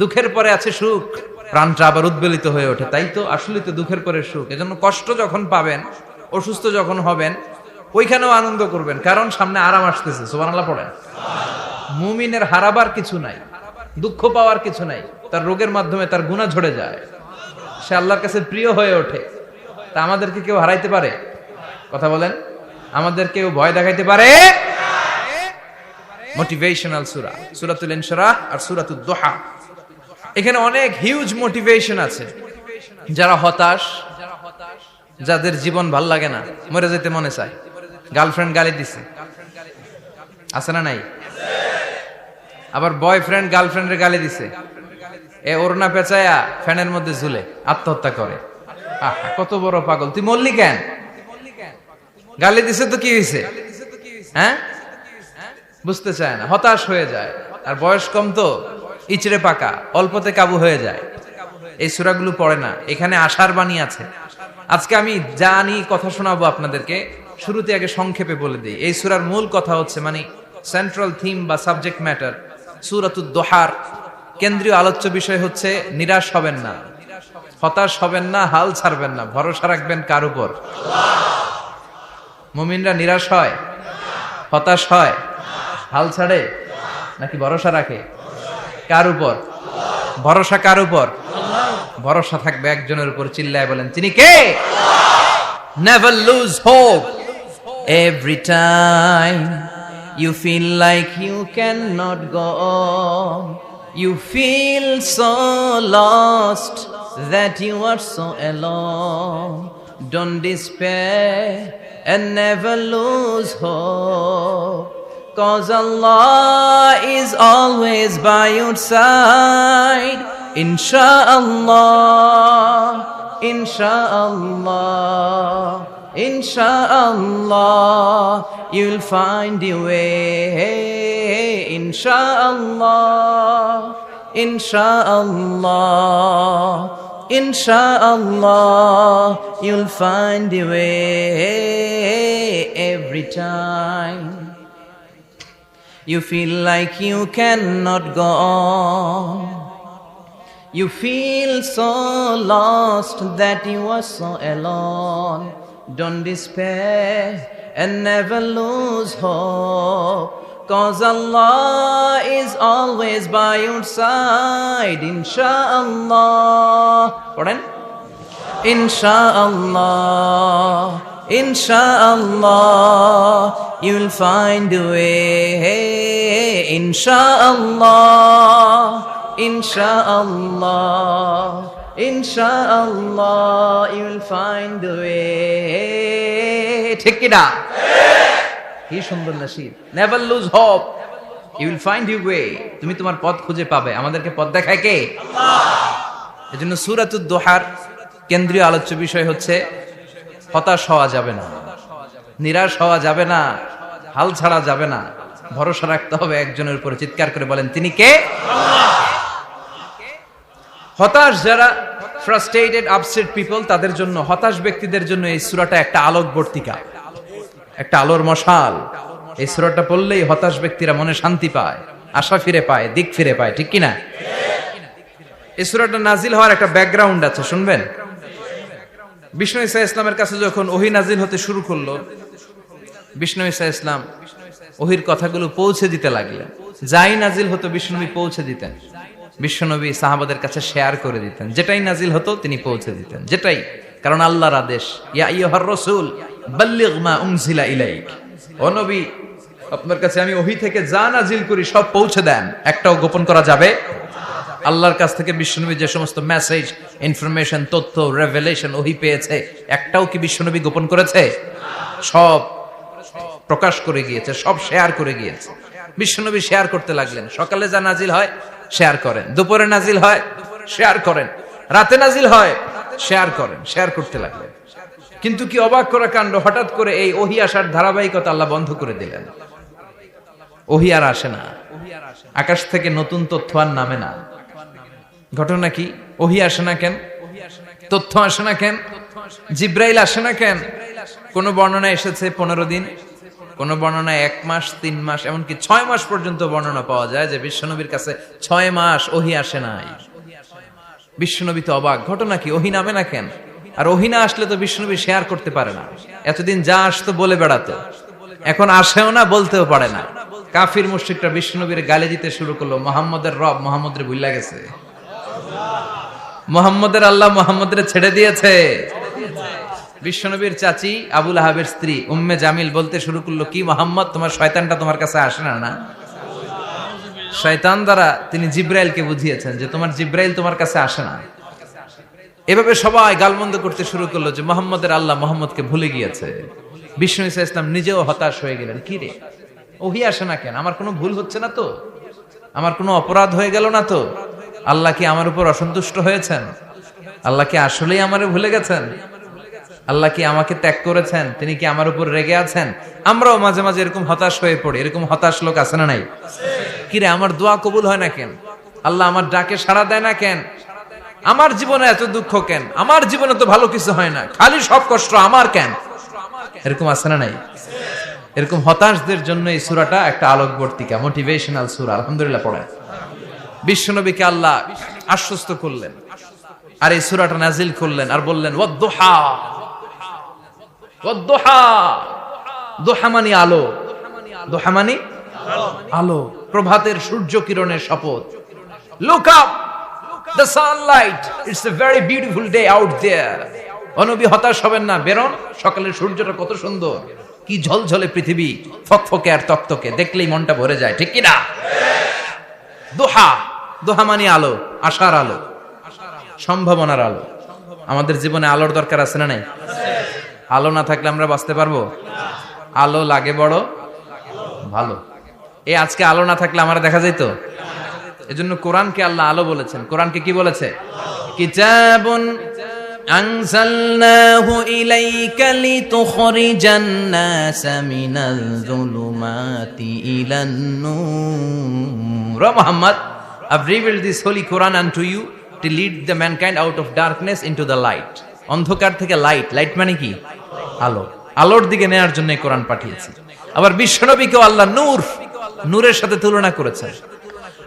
দুঃখের পরে আছে সুখ, প্রাণটা আবার উদ্বেলিত হয়ে ওঠে। তাই তো, আসলে তো দুঃখের পরে সুখ। এজন্য কষ্ট যখন পাবেন, অসুস্থ যখন হবেন, ওইখানেও আনন্দ করবেন, কারণ সামনে আরাম আসতেছে। সুবহানাল্লাহ পড়েন। মুমিনের হারাবার কিছু নাই, দুঃখ পাওয়ার কিছু নাই। তার রোগের মাধ্যমে তার গুনাহ ঝরে যায়, সে আল্লাহর কাছে প্রিয় হয়ে ওঠে। তা আমাদেরকে কেউ হারাইতে পারে? কথা বলেন, আমাদের কেউ ভয় দেখাইতে পারে? মোটিভেশনাল সূরা, সূরাতুল ইনশিরাহ আর সূরাতুদ দুহা। এখানে অনেক হিউজ মোটিভেশন আছে। যারা হতাশ, যাদের জীবন ভাল লাগে না, মরে যেতে মনে চায়, গার্লফ্রেন্ড গালি দিছে, আছে না নাই? আবার বয়ফ্রেন্ড গার্লফ্রেন্ডের গালি দিছে, এ ওড়না পেঁচায়া ফ্যানের মধ্যে ঝুলে আত্মহত্যা করে। আহা, কত বড় পাগল! তুই মরলি কেন? গালি দিছে তো কি হয়েছে? হ্যাঁ, বুঝতে চায় না, হতাশ হয়ে যায়। আর বয়স কম তো, ইচড়ে পাকা, অল্পতে কাবু হয়ে যায়। এই সূরাগুলো পড়ে না। এখানে আশার বাণী আছে। আজকে আমি জানি কথা শোনাবো আপনাদেরকে, শুরুতে আগে সংক্ষেপে বলে দিই। এই সূরার মূল কথা হচ্ছে, মানে সেন্ট্রাল থিম বা সাবজেক্ট ম্যাটার, সূরাতুদ দুহার কেন্দ্রীয় আলোচ্য বিষয় হচ্ছে নিরাশ হবেন না, হতাশ হবেন না, হাল ছাড়বেন না। ভরসা রাখবেন কার উপর? মুমিনরা নিরাশ হয়, হতাশ হয়, হাল ছাড়ে নাকি ভরসা রাখে? কার উপর ভরসা? কার উপর ভরসা থাকবে? একজনের উপর। চিল্লায় বলেন, তিনি কে? Never lose hope. Every time you feel like you cannot go on, you feel so lost that you are so alone. Don't despair and never lose hope, 'cause Allah is always by your side. Insha'Allah, Insha'Allah, Insha'Allah, you'll find your way. Insha'Allah, Insha'Allah, Insha'Allah, you'll find your way every time you feel like you cannot go on. You feel so lost that you are so alone. Don't despair and never lose hope, 'cause Allah is always by your side. Insha'Allah. Pardon? Insha'Allah, Insha'Allah, you'll find a way. Insha'Allah, Insha'Allah, Insha'Allah, you'll find a way. ঠিক কি না? কি সুন্দর nasheed. Never lose hope, you will find your way. তুমি তোমার পথ খুঁজে পাবে। আমাদেরকে পথ দেখায় কে? আল্লাহ। এজন্য সূরাতুদ দুহার কেন্দ্রীয় আলোচ্য বিষয় হচ্ছে হতাশ হওয়া যাবে না, নিরাশ হওয়া যাবে না, হাল ছাড়া যাবে না। ভরসা রাখতে হবে একজনের উপরে। চিৎকার করে বলেন, তিনি কে? আল্লাহ। হতাশ যারা, ফ্রাস্ট্রেটেড, আপসেট পিপল, তাদের জন্য, হতাশ ব্যক্তিদের জন্য এই সূরাটা একটা আলোকবর্তিকা, একটা আলোর মশাল। এই সূরাটা পড়লেই হতাশ ব্যক্তিরা মনে শান্তি পায়, আশা ফিরে পায়, দিক ফিরে পায়। ঠিক কিনা? এই সূরাটা নাজিল হওয়ার একটা ব্যাকগ্রাউন্ড আছে, শুনবেন। বিষ্ণু ঈসা ইসলামের কাছে যখন ওহী নাজিল হতে শুরু করলো, বিষ্ণু ঈসা ইসলাম ওহীর কথাগুলো পৌঁছে দিতে লাগলেন। যাই নাজিল হতো বিষ্ণুনবী পৌঁছে দিতেন। বিশ্বনবী সাহাবাদের কাছে শেয়ার করে দিতেন। যেটাই নাজিল হতো তিনি পৌঁছে দিতেন, যেটাই। কারণ আল্লাহর আদেশ, ইয়া আইয়ুহার রাসূল বাল্লিগ মা উনজিলা ইলাইক। ও নবী, আপনার কাছে আমি ওহী থেকে যা নাজিল করি সব পৌঁছে দেন, একটাও গোপন করা যাবে? আল্লাহর কাছ থেকে বিশ্বনবী যে সমস্ত মেসেজ, ইনফরমেশন, তথ্য, রেভেলেশন ওহী পেয়েছে, একটাও কি বিশ্বনবী গোপন করেছে? সব প্রকাশ করে গিয়েছে, সব শেয়ার করে গিয়েছে। বিশ্বনবী শেয়ার করতে লাগলেন। সকালে যা নাজিল হয় শেয়ার করেন, দুপুরে নাজিল হয় শেয়ার করেন, রাতে নাজিল হয় শেয়ার করেন, শেয়ার করতে লাগলেন। কিন্তু কি অবাক করা কাণ্ড, হঠাৎ করে এই ওহী আসার ধারাবাহিকতা আল্লাহ বন্ধ করে দিলেন। ওহী আর আসে না, আকাশ থেকে নতুন তথ্য আর নামে না। ঘটনা কি? ওহী আসে না কেন? তথ্য আসে না কেন? জিব্রাইল আসে না কেন? কোন বর্ণনা এসেছে 15 দিন, কোন বর্ণনায় 1 মাস 3 মাস এমনকি 6 মাস পর্যন্ত বর্ণনা পাওয়া যায় যে বিশ্বনবীর কাছে 6 মাস ওহী আসে নাই। বিশ্বনবী তো অবাক, ঘটনা কি, ওহী নামে না কেন? আর ওহী না আসলে তো বিশ্বনবী শেয়ার করতে পারে না। এতদিন যা আসতো বলে বেড়াতো, এখন আসেও না, বলতেও পারে না। কাফির মুশরিকরা বিশ্বনবীর গালি দিতে শুরু করলো, মুহাম্মদের রব মুহাম্মদের ভুইলা গেছে, মুহাম্মদের আল্লাহ মুহাম্মদের ছেড়ে দিয়েছে। বিশ্বনবীর চাচি আবু লাহাবের স্ত্রী উম্মে জামিল বলতে শুরু করলো, কি মুহাম্মদ, তোমার শয়তানটা তোমার কাছে আসে না? না, শয়তান দ্বারা তিনি জিব্রাইলকে বুঝিয়েছেন যে তোমার জিব্রাইল তোমার কাছে আসে না। এভাবে সবাই গালমন্দ করতে শুরু করলো যে মুহাম্মদের আল্লাহ মুহাম্মদকে ভুলে গিয়েছে। বিষ্ণু ঈসা ইসলাম নিজেও হতাশ হয়ে গেলেন, কি রে ওহী আসে না কেন? আমার কোনো ভুল হচ্ছে না তো? আমার কোনো অপরাধ হয়ে গেল না তো? আল্লাহ কি আমার উপর অসন্তুষ্ট হয়েছেন? আল্লাহ কি আসলেই আমারে ভুলে গেছেন? আল্লাহ কি আমাকে ত্যাগ করেছেন? তিনি কি আমার উপর রেগে আছেন? আমরাও মাঝে মাঝে এরকম হতাশ হয়ে পড়ি। এরকম হতাশ লোক আছে না নাই? কিরে আমার দোয়া কবুল হয় না কেন? আল্লাহ আমার ডাকে সাড়া দেয় না কেন? আমার জীবনে এত দুঃখ কেন? আমার জীবনে তো ভালো কিছু হয় না, খালি সব কষ্ট আমার কেন? এরকম আছে না নাই? এরকম হতাশদের জন্য এই সূরাটা একটা আলোকবর্তিকা, মোটিভেশনাল সূরা। আলহামদুলিল্লাহ পড়েন। বিশ্বনবীকে আল্লাহ আশ্বস্ত করলেন আর এই সূরাটা নাজিল করলেন আর বললেন ওয়াদ-দুহা, ওয়াদ-দুহা। দুহা মানে আলো, দুহা মানে আলো, প্রভাতের সূর্য কিরণের শপথ। Look up, the sunlight, it's a very beautiful day out there. ও নবী হতাশ হবেন না, বেরোন, সকালের সূর্যটা কত সুন্দর, কি ঝলঝলে পৃথিবী, ফকফকে আর তকতকে, দেখলেই মনটা ভরে যায়, ঠিক কি না? দুহা, দুহা মানে আলো, আশার আলো, সম্ভাবনার আলো। আমাদের জীবনে আলোর দরকার আছে না নাই? আলো না থাকলে আমরা বাঁচতে পারবো? আলো লাগে বড় ভালো। এই আজকে আলো না থাকলে আমার দেখা যাইতো? এজন্য কোরআনকে আল্লাহ আলো বলেছেন। কোরআনকে কি বলেছে? কিতাবুন আনজালনাহু ইলাইকা লিতুখরিজান নাসা মিনাল যুলুমাতি ইলান নূর। Muhammad, I've revealed this holy Quran unto you to lead the mankind out of darkness into the light. অন্ধকার থেকে লাইট, লাইট মানে কি? আলো, আলোর দিকে নেয়ার জন্য কোরআন পাঠিয়েছি। আবার বিশ্বনবীকেও আল্লাহ নূর, নূরের সাথে তুলনা করেছেন।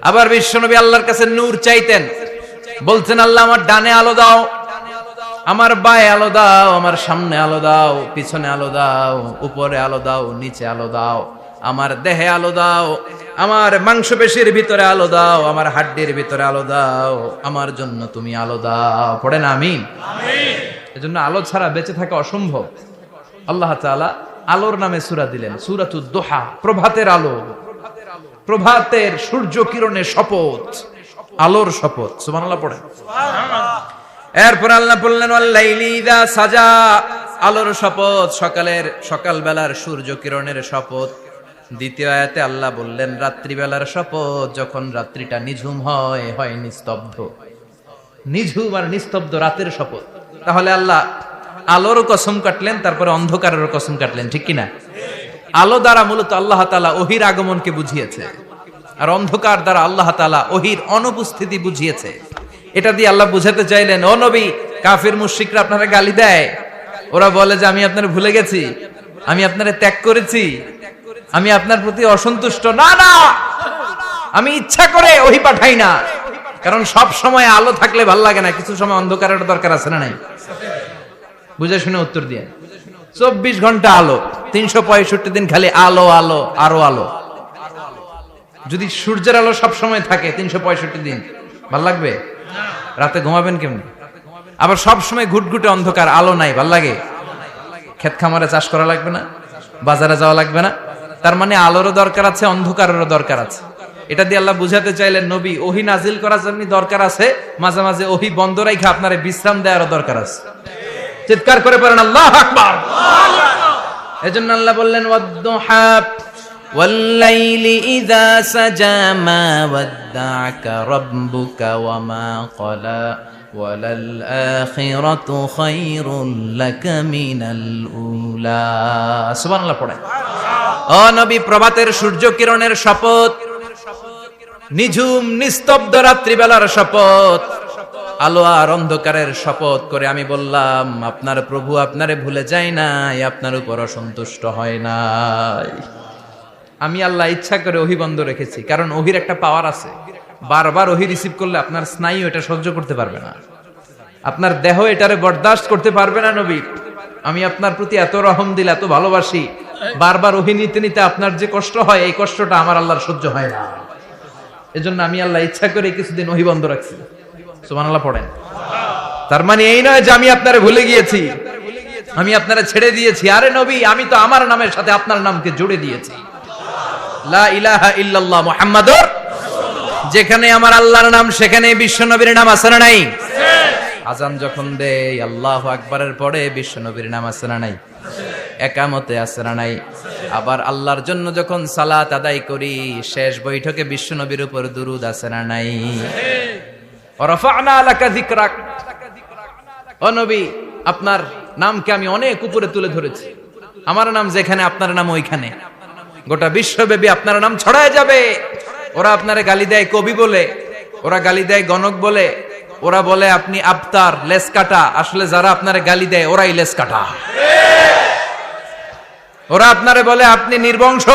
আবার বিশ্বনবী আল্লাহর কাছে নূর চাইতেন, বলতেন আল্লাহ আমার ডানে আলো দাও, আমার বায়ে আলো দাও, আমার সামনে আলো দাও, পিছনে আলো দাও, উপরে আলো দাও, নিচে আলো দাও, আমার দেহে আলো দাও, আমার মাংসপেশির ভিতরে আলো দাও, আমার হাড্ডির ভিতরে আলো দাও, আমার জন্য তুমি আলো দাও। পড়েন আমিন। এজন্য আলো ছাড়া বেঁচে থাকা অসম্ভব। আল্লাহ তাআলা আলোর নামে সূরা দিলেন, সূরাতুদ দুহা, প্রভাতের আলো, প্রভাতের সূর্য কিরণের শপথ, আলোর শপথ। সুবহানাল্লাহ পড়েন। এরপর আল্লাহ বললেন ওয়াল লাইলি ইযা সাজা, আলোর শপথ, সকালের, সকালবেলার সূর্য কিরণের শপথ। দ্বিতীয় আয়াতে আল্লাহ বললেন রাত্রিবেলার শপথ, যখন রাত্রিটা নিঝুম হয়, হয় নিস্তব্ধ। নিঝুম আর নিস্তব্ধ রাতের শপথ। তাহলে আল্লাহ আলোর কসম কাটলেন, তারপরে অন্ধকারের কসম কাটলেন, ঠিক কিনা? আলো দ্বারা মূলত আল্লাহ তাআলা ওহীর আগমনকে বুঝিয়েছে, আর অন্ধকার দ্বারা আল্লাহ তাআলা ওহীর অনুপস্থিতি বুঝিয়েছে। এটা দিয়ে আল্লাহ বুঝাতে চাইলেন, ও নবী, কাফির মুশরিকরা আপনারা গালি দেয়, ওরা বলে যে আমি আপনারে ভুলে গেছি, আমি আপনারে ত্যাগ করেছি, আমি আপনার প্রতি অসন্তুষ্ট। না না, আমি ইচ্ছা করে ওহী পাঠাই না, কারণ সব সময় আলো থাকলে ভাল লাগে না, কিছু সময় অন্ধকারের দরকার আছে না নাই? বুঝে শুনে উত্তর দিয়ে। 24 ঘন্টা আলো, 365 দিন খালি আলো আলো আরো আলো। যদি সূর্যের আলো সব সময় থাকে 365 দিন, ভাল লাগবে? রাতে ঘুমাবেন কেমনে? আবার সব সময় ঘুটঘুটে অন্ধকার, আলো নাই, ভাল লাগে? ক্ষেত খামারে চাষ করা লাগবে না, বাজারে যাওয়া লাগবে না। তার মানে আলোরও দরকার আছে, অন্ধকারেরও দরকার আছে। এটা দিয়ে আল্লাহ বুঝাতে চাইলেন, নবী, ওহী নাজিল করার জন্য দরকার আছে, মাঝে মাঝে ওহী বন্ধ রাখা আপনারে বিশ্রাম দেওয়ারও দরকার আছে। চিৎকার করে পড়েন আল্লাহু আকবার। এজন্য আল্লাহ বললেন ওয়াদ-দুহা ওয়াল লাইলি ইযা সাজা মা ওয়াদ্দা'কা রাব্বুকা ওয়া মা ক্বালা ওয়ালাল আখিরাতু খায়রুল লাকা মিনাল উলা। সুবহানাল্লাহ পড়েন। ও নবী, প্রভাতের সূর্য কিরণের শপথ, নিঝুম নিস্তব্ধ রাত্রিবেলার শপথ, আলো আর অন্ধকারের শপথ করে আমি বললাম, আপনার প্রভু আপনারে ভুলে যায় নাই, আপনার উপর অসন্তুষ্ট হয় নাই। আমি আল্লাহ ইচ্ছা করে ওহী বন্ধ রেখেছি, কারণ ওহীর একটা পাওয়ার আছে। বারবার ওহী রিসিভ করলে আপনার স্নায়ু এটা সহ্য করতে পারবে না, আপনার দেহ এটারে বরদাস্ত করতে পারবে না। নবী, আমি আপনার প্রতি এত রহম দিল, এত ভালোবাসি, বারবার ওহী নিতে নিতে আপনার যে কষ্ট হয়, এই কষ্টটা আমার আল্লাহর সহ্য হয় না। এজন্য আমি আল্লাহ ইচ্ছা করে কিছুদিন ওহী বন্ধ রাখছি। সুবহানাল্লাহ পড়েন। তার মানে এই নয় যে আমি আপনারে ভুলে গিয়েছি, আমি আপনারে ছেড়ে দিয়েছি। আরে নবী, আমি তো আমার নামের সাথে আপনার নামকে জুড়ে দিয়েছি। লা ইলাহা ইল্লাল্লাহ মুহাম্মাদুর, যেখানে আমার আল্লাহর নাম সেখানে বিশ্ব নবীর নাম আছে না নাই? আজান যখন দেই আল্লাহু আকবারের পরে বিশ্ব নবীর নাম আছে না নাই? একামতে আছে না নাই? আবার আল্লাহর জন্য যখন সালাত আদায় করি, শেষ বৈঠকে বিশ্ব নবীর উপর দুরূদ আছে না নাই? রাফা'না লাকা যিকরাক, ও নবী, আপনার নামকে আমি অনেক উপরে তুলে ধরেছি। আমার নাম যেখানে, আপনার নাম ওইখানে। গোটা বিশ্বব্যাপী আপনার নাম ছড়ায় যাবে। ওরা আপনারে গালি দেয় কবি বলে, ওরা গালি দেয় গণক বলে, ওরা বলে আপনি আবতার, লেস কাটা। আসলে যারা আপনারে গালি দেয় ওরাই লেস কাটা। ওরা আপনারে বলে আপনি নির্বংশ,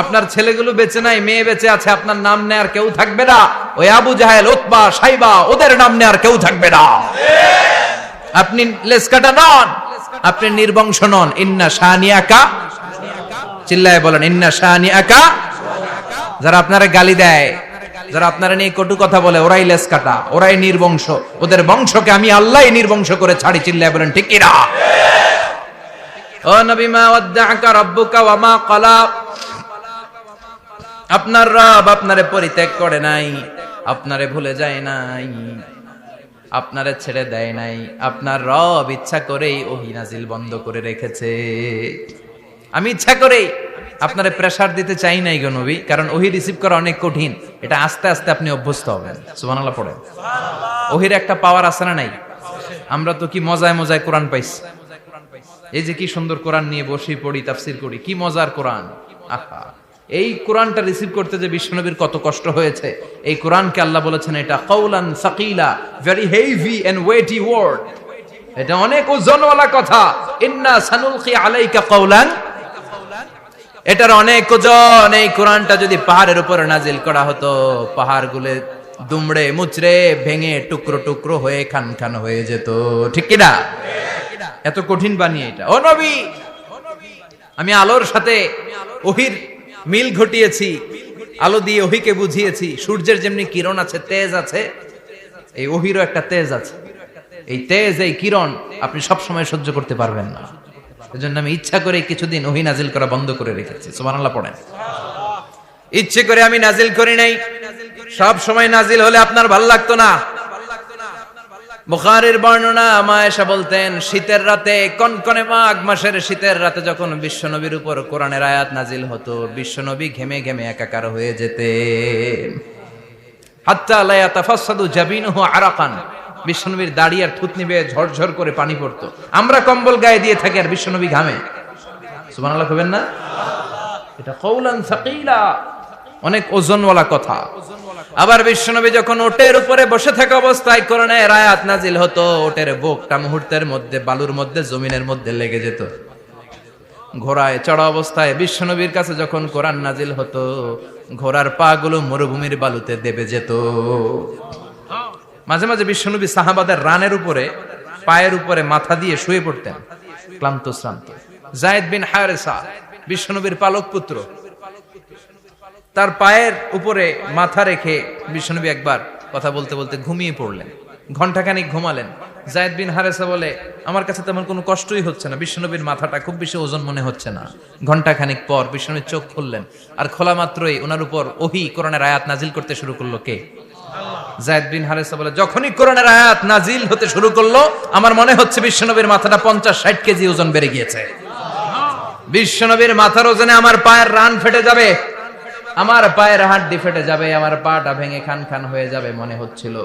আপনার ছেলেগুলো বেঁচে নাই, মেয়ে বেঁচে আছে, আপনার নাম নেয়ার কেউ থাকবে না। ওই আবু জাহেল, উতবা, সাইবা, ওদের নাম নেয়ার কেউ থাকবে না। আপনি লেস কাটা নন, আপনি নির্বংশ নন। ইন্না শানিয়াকা, চিল্লায় বলেন ইন্না শানিয়াকা। যারা আপনারা গালি দেয়, যারা আপনারা নিয়ে কটু কথা বলে, ওরাই লেস কাটা, ওরাই নির্বংশ। ওদের বংশকে আমি আল্লাহই নির্বংশ করে ছাড়ি। চিল্লায় বলেন ঠিক কিনা? ও নবী, মা ওয়াদ্দাআকা রাব্বুকা ওয়া মা ক্বালা, আপনার রব আপনারে পরিত্যাগ করে নাই, আপনারে ভুলে যায় নাই, আপনারে ছেড়ে দেয় নাই। আপনার রব ইচ্ছা করেই ওহী নাজিল বন্ধ করে রেখেছে। আমি ইচ্ছা করেই আপনারে প্রেসার দিতে চাই নাই গো নবী, কারণ ওহী রিসিভ করা অনেক কঠিন। এটা আস্তে আস্তে আপনি অভ্যস্ত হবেন। সুবহানাল্লাহ পড়েন। ওহীর একটা পাওয়ার আছে না নাই? আমরা তো কি মজায় মজায় কোরআন পাইছি। এই যে কি সুন্দর কোরআন নিয়ে বসি, পড়ি, তাফসীর করি, কি মজার কোরআন। আহা, এই কোরআনটা রিসিভ করতে যে বিশ্বনবীর কত কষ্ট হয়েছে। এই কোরআনকে আল্লাহ বলেছেন এটা কাউলান সাকিলা, very heavy and weighty word. এটা অনেক ওজনওয়ালা কথা। ইন্না সানুলকি আলাইকা কাউলান, এটার অনেক ওজন। এই কোরআনটা যদি পাহাড়ের উপর নাজিল করা হতো, পাহাড়গুলো দুমড়ে মুচড়ে ভেঙে টুকরো টুকরো হয়ে খান খান হয়ে যেত। ঠিক কিনা? এত কঠিন বানিয়ে এটা। ও নবী, আমি আলোর সাথে ওহীর মিল ঘটিয়েছি, আলো দিয়ে ওহীকে বুঝিয়েছি। সূর্যের যেমনি কিরণ আছে, তেজ আছে, এই ওহীরও একটা তেজ আছে। এই তেজ, এই কিরণ আপনি সব সময় সহ্য করতে পারবেন না। এজন্য আমি ইচ্ছা করে কিছুদিন ওহী নাজিল করা বন্ধ করে রেখেছি। সুবহানাল্লাহ পড়েন। ইচ্ছে করে আমি নাজিল করি নাই। সব সময় নাজিল হলে আপনার ভালো লাগতো না। বুখারীর বর্ণনা, মা আয়েশা বলতেন, শীতের রাতে, কনকনে মাঘ মাসের শীতের রাতে যখন বিশ্বনবীর উপর কোরআনের আয়াত নাজিল হতো, বিশ্বনবী ঘেমে ঘেমে একাকার হয়ে যেতেন। হাত্তা লা ইয়াতাফাসসাদু জাবিনুহু আরাকান, বিশ্বনবীর দাড়ি আর থুতনি বেয়ে ঝরঝর করে পানি পড়তো। আমরা কম্বল গায়ে দিয়ে থাকি আর বিশ্বনবী ঘামে। সুবহানাল্লাহ কইবেন না? এটা কাউলান সাকিলা, অনেক ওজনওয়ালা কথা। আবার বিশ্বনবী যখন ওটের উপরে বসে থাকা অবস্থায় কোরআনের আয়াত নাজিল হতো, ওটের বুকটা মুহূর্তের মধ্যে বালুর মধ্যে, জমিনের মধ্যে লেগে যেত। ঘোড়ায় চড়া অবস্থায় বিশ্বনবীর কাছে যখন কোরআন নাজিল হতো, ঘোড়ার পা গুলো মরুভূমির বালুতে দেবে যেত। মাঝে মাঝে বিশ্বনবী সাহাবাদের রানের উপরে, পায়ের উপরে মাথা দিয়ে শুয়ে পড়তেন, ক্লান্ত শ্রান্ত। যায়েদ বিন হারেসা, বিশ্বনবীর পালক পুত্র, তার পায়ের উপরে মাথা রেখে বিশ্বনবী একবার কথা বলতে বলতে ঘুমিয়ে পড়লেন। ঘন্টাখানিক ঘুমালেন। যায়েদ বিন হারেসা বলে, আমার কাছে তেমন কোনো কষ্টই হচ্ছে না, বিশ্বনবীর মাথাটা খুব বেশি ওজন মনে হচ্ছে না। ঘন্টাখানিক পর বিশ্বনবীর চোখ খুললেন, আর খোলা মাত্রই ওনার উপর ওহী কোরআনের আয়াত নাজিল করতে শুরু করলো। কে? যায়েদ বিন হারেসা বলে, যখনই কোরআনের আয়াত নাজিল হতে শুরু করলো, আমার মনে হচ্ছে বিশ্বনবীর মাথাটা 50-60 কেজি ওজন বেড়ে গিয়েছে। বিশ্বনবীর মাথার ওজনে আমার পায়ের রান ফেটে যাবে, আমার পায়ের হাড্ডি ফেটে যাবে, আমার পাটা ভেঙে খান খান হয়ে যাবে মনে হচ্ছিল।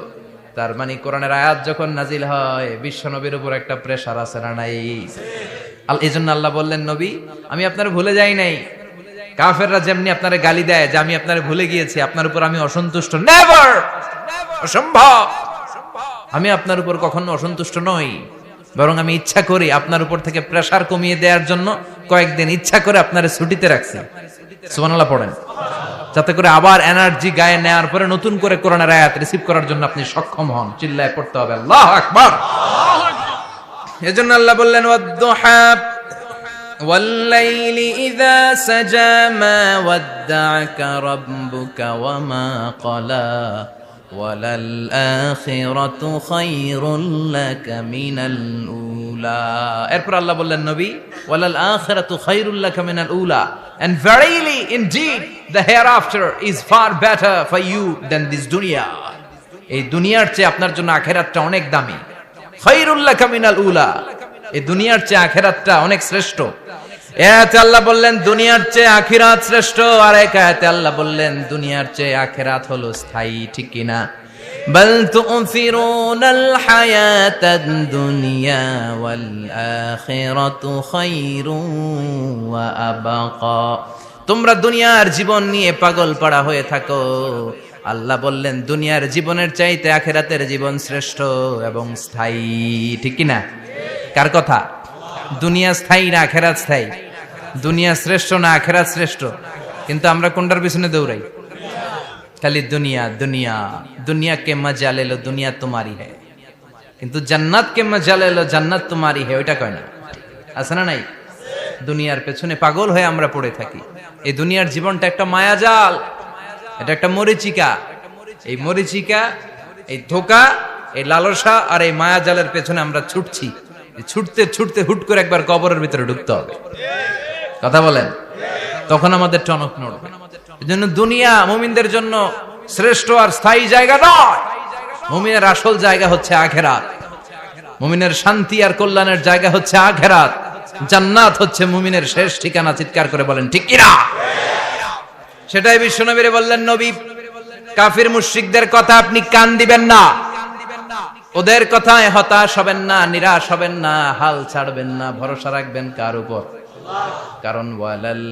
তার মানে কোরআনের আয়াত যখন নাজিল হয়, বিশ্বনবীর উপর একটা প্রেসার আছে না নাই? এজন্য আল্লাহ বললেন, নবী, আমি আপনার ভুলে যাই নাই। কাফেররা যেমনি আপনারে গালি দেয় যে আমি আপনারে ভুলে গিয়েছি, আপনার উপর আমি অসন্তুষ্ট, নেভার, অসম্ভব। আমি আপনার উপর কখনো অসন্তুষ্ট নই, বরং আমি ইচ্ছা করি আপনার উপর থেকে প্রেসার কমিয়ে দেওয়ার জন্য কয়েকদিন ইচ্ছা করে আপনার ছুটিতে রাখছি। সুবহানাল্লাহ পড়েন, যাতে করে আবার এনার্জি গায়ে নেওয়ার পরে নতুন করে কোরআনের আয়াত রিসিভ করার জন্য আপনি সক্ষম হন। চিল্লায় পড়তে হবে আল্লাহু আকবার। এজন্য আল্লাহ বললেন ওয়াদ-দুহা ওয়াল-লাইলি ইযা সাজা মা ওয়াদ্দা'আকা রাব্বুকা ওয়া মা ক্বালা ওয়ালাল আখিরাতু খায়রুল লাকা মিনাল উলা। এরপর আল্লাহ বললেন নবী ওয়ালাল আখিরাতু খায়রুল লাকা মিনাল উলা, and verily indeed the hereafter is far better for you than this dunya. এই দুনিয়ার চেয়ে আপনার জন্য আখিরাতটা অনেক দামি। খায়রুল লাকা মিনাল উলা, এই দুনিয়ার চেয়ে আখিরাতটা অনেক শ্রেষ্ঠ। এতে আল্লাহ বললেন দুনিয়ার চেয়ে আখিরাত শ্রেষ্ঠ, আর এক আয়াতে আল্লাহ বললেন দুনিয়ার চেয়ে আখিরাত হলো স্থায়ী। ঠিক কি না? বাল তু'থিরুনাল হায়াতাদ দুনিয়া ওয়াল আখিরাতু খায়রুন ওয়া আবকা। তোমরা দুনিয়ার জীবন নিয়ে পাগল পাড়া হয়ে থাকো, আল্লাহ বললেন দুনিয়ার জীবনের চাইতে আখিরাতের জীবন শ্রেষ্ঠ এবং স্থায়ী। ঠিক কি না? কার কথা? দুনিয়া স্থায়ী না আখিরাত স্থায়ী? দুনিয়া শ্রেষ্ঠ না আখিরাত শ্রেষ্ঠ? কিন্তু আমরা কোনটার পিছনে দৌড়াই? খালি দুনিয়া দুনিয়া। দুনিয়া কে মজা লে লো, দুনিয়া তোমারি হ্যায়, কিন্তু জান্নাত কে মজা লে লো, জান্নাত তোমারি হ্যায়, ওইটা কয় না? আছে না নাই? দুনিয়ার পেছনে পাগল হয়ে আমরা পড়ে থাকি। এই দুনিয়ার জীবনটা একটা মায়াজাল, এটা একটা মরিচিকা। এই মরিচিকা, এই ধোঁকা, এই লালসা আর এই মায়াজালের পেছনে আমরা ছুটছি। ছুটতে ছুটতে হুট করে একবার কবরের ভিতরে ঢুকতে হবে। কথা বলেন, তখন আমাদের টনক নড়বে। এজন্য দুনিয়া মুমিনদের জন্য শ্রেষ্ঠ আর স্থায়ী জায়গা নয়। মুমিনের আসল জায়গা হচ্ছে আখিরাত। মুমিনের শান্তি আর কল্যাণের জায়গা হচ্ছে আখিরাত। জান্নাত হচ্ছে মুমিনের শেষ ঠিকানা। চিৎকার করে বলেন ঠিক কি না? সেটাই বিশ্বনবীরে বললেন নবী, কাফির মুশরিকদের কথা আপনি কান দিবেন না, ওদের কথায় হতাশ হবেন না, নিরাশ হবেন না, হাল ছাড়বেন না, ভরসা রাখবেন কার উপর? কারণ ওয়ালাল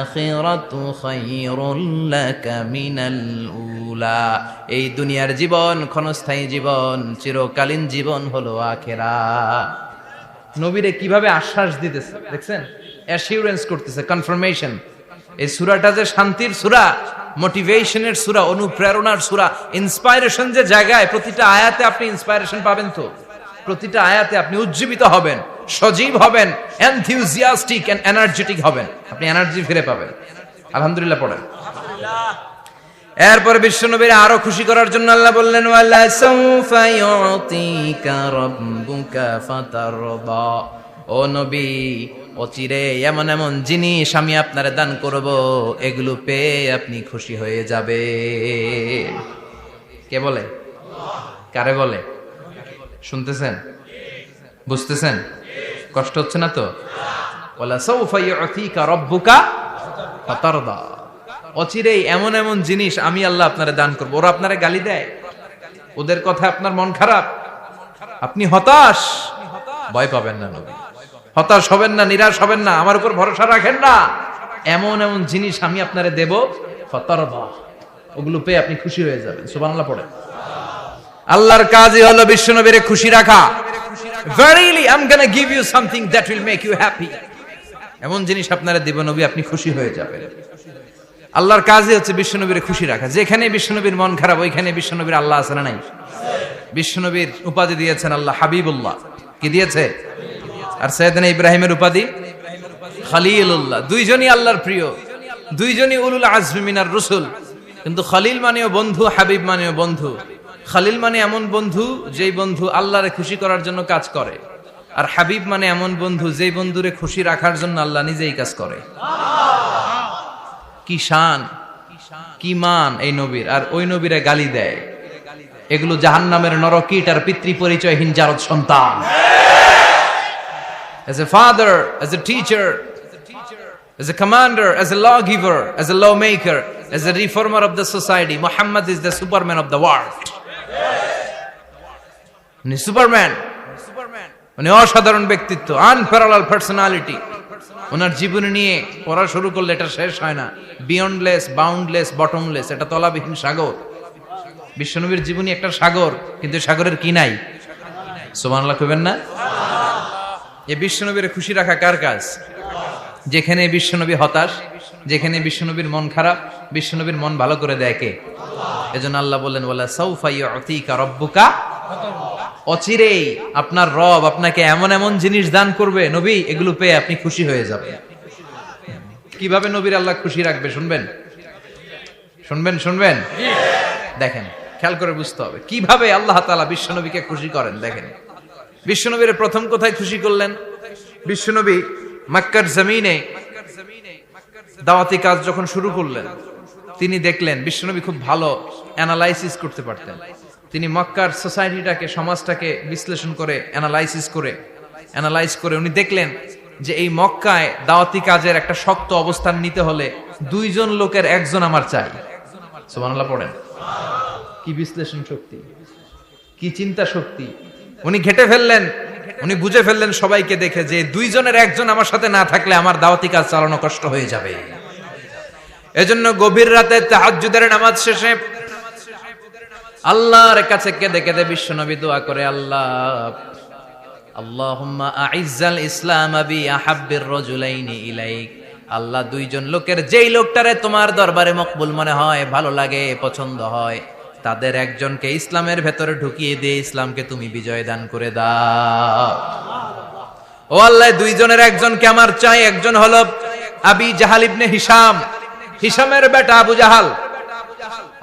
আখিরাতু খায়রুল লাকা মিনাল উলা, এই দুনিয়ার জীবন ক্ষণস্থায়ী জীবন, চিরকালীন জীবন হলো আখিরাত। নবীরে কিভাবে আশ্বাস দিতেছে দেখছেন, অ্যাসিউরেন্স করতেছে, কনফার্মেশন। এই সূরাটা যে শান্তির সূরা, মোটিভেশনের সূরা, অনুপ্রেরণার সূরা, ইন্সপাইরেশন যে জায়গায়, প্রতিটা আয়াতে আপনি ইন্সপাইরেশন পাবেন। তো প্রতিটা আয়াতে আপনি উজ্জীবিত হবেন, সজীব হবেন, এনথিউজিয়াস্টিক এন্ড এনার্জেটিক হবেন, আপনি এনার্জি ফিরে পাবেন। আলহামদুলিল্লাহ পড়েন। এরপর বিশ্বনবীর আরো খুশি করার জন্য আল্লাহ বললেন ওয়ালা সাউফা ইউতিকা রাব্বুকা ফাতারদা। ও নবী, অচিরে এমন এমন জিনিস আমি আপনারে দান করব, এগুলো পেয়ে আপনি খুশি হয়ে যাবে। কে বলে? কারে বলে? শুনতেছেন? বুঝতেছেন? কষ্ট হচ্ছে না তো? ওয়ালা সাউফা ইউতিকা রাব্বুকা ফাতারদা। অচিরেই এমন এমন জিনিস আমি আল্লাহ আপনারে দান করব। ওরা আপনারে গালি দেয়, ওদের কথা আপনার মন খারাপ, আপনি হতাশ, ভয় পাবেন না নবী, হতাশ হবেন না, নিরাশ হবেন না, আমার উপর ভরসা রাখেন না। এমন এমন জিনিস আমি আপনারে দেব, ফাতারদা, ওগুলো পেয়ে আপনি খুশি হয়ে যাবেন। সুবহানাল্লাহ পড়ে। আল্লাহর কাজই হলো বিশ্বনবীরে খুশি রাখা। Verily I'm gonna give you something that will make you happy. এমন জিনিস আপনারা দেব নবী, আপনি খুশি হয়ে যাবেন। আল্লাহর কাজই হচ্ছে বিশ্বনবীরে খুশি রাখা। যেখানে বিশ্বনবীর মন খারাপ, ওইখানে বিশ্বনবীর আল্লাহ আছে না নাই? বিশ্বনবীর উপাধি দিয়েছেন আল্লাহ হাবিবুল্লাহ। কি দিয়েছে? আর সাইয়েদনা ইব্রাহিমের উপাধি খলিলুল্লাহ। দুইজনই আল্লাহর প্রিয়, দুইজনই উলুল আজমি মিনার রাসূল। কিন্তু খলিল মানেও বন্ধু, হাবিব মানেও বন্ধু। খলিল মানে এমন বন্ধু যেই বন্ধু আল্লাহরে খুশি করার জন্য কাজ করে, আর হাবিব মানে এমন বন্ধু যেই বন্ধুরে খুশি রাখার জন্য আল্লাহ নিজেই কাজ করে। কি শান, কি মান এই নবীর! আর ওই নবীরে গালি দেয়। এগুলো জাহান্নামের নরকীট আর পিতৃ পরিচয়হীন জারদ সন্তান। As a father, as a teacher, as a commander, as a lawgiver, as a lawmaker, as a reformer of the society, Muhammad is the Superman of the world. Superman, মানে অসাধারণ ব্যক্তিত্ব, আনপ্যারালাল পার্সোনালিটি। ওনার জীবনী নিয়ে পড়া শুরু করলে এটা শেষ হয় না। বিয়ন্ডলেস, বাউন্ডলেস, বটমলেস, এটা তলাবিহীন সাগর। বিশ্বনবীর জীবনী একটা সাগর, কিন্তু সাগরের কি নাই? সুবহানাল্লাহ কইবেন না? এই বিশ্বনবীর খুশি রাখা কার কাজ? যেখানে বিশ্বনবী হতাশ, যেখানে বিশ্বনবীর মন খারাপ, বিশ্বনবীর মন ভালো করে দেয় কে? এজন্য আল্লাহ বললেন ওয়ালা সাউফা ইউতিকা রাব্বুকা, অচিরেই আপনার রব আপনাকে এমন এমন জিনিস দান করবে নবী, এগুলো পেয়ে আপনি খুশি হয়ে যাবেন। কিভাবে নবীর আল্লাহ খুশি রাখবে শুনবেন? শুনবেন? দেখেন, খেয়াল করে বুঝতে হবে কিভাবে আল্লাহ তাআলা বিশ্বনবীকে খুশি করেন। দেখেন, বিশ্বনবীর প্রথম কোথায় খুশি করলেন? বিশ্বনবী মক্কার জমিনে দাওয়াতি কাজ যখন শুরু করলেন, তিনি দেখলেন বিশ্বনবী খুব ভালো অ্যানালাইসিস করতে পারতেন। তিনি মক্কার সোসাইটিটাকে, সমাজটাকে বিশ্লেষণ করে অ্যানালাইজ করে উনি দেখলেন যে এই মক্কায় দাওয়াতি কাজের একটা শক্ত অবস্থান নিতে হলে 2 জন লোকের একজন আমার চাই। সুবহানাল্লাহ পড়েন। কি বিশ্লেষণ শক্তি, কি চিন্তা শক্তি! উনি ঘেটে ফেললেন, উনি বুঝে ফেললেন সবাইকে দেখে যে 2 জনের একজন আমার সাথে না থাকলে আমার দাওয়াতি কাজ চালানো কষ্ট হয়ে যাবে। এজন্য গভীর রাতে তাহাজ্জুদের নামাজ শেষে আল্লাহর কাছে কেঁদে কেঁদে বিশ্বনবী দোয়া করে, আল্লাহুম্মা আইজ্জাল ইসলাম বি আহাব্বির রাজুলাইনি ইলাইক। আল্লাহ, 2 জন লোকের যেই লোকটারে তোমার দরবারে মকবুল মনে হয়, ভালো লাগে, পছন্দ হয়, তাদের একজনকে ইসলামের ভেতরে ঢুকিয়ে দিয়ে ইসলামকে তুমি বিজয় দান করে দাও। ও আল্লাহ, 2 জনের একজনকে আমার চাই। একজন হলো আবি জাহাল ইবনে হিশাম, হিশামের বেটা আবু জাহাল,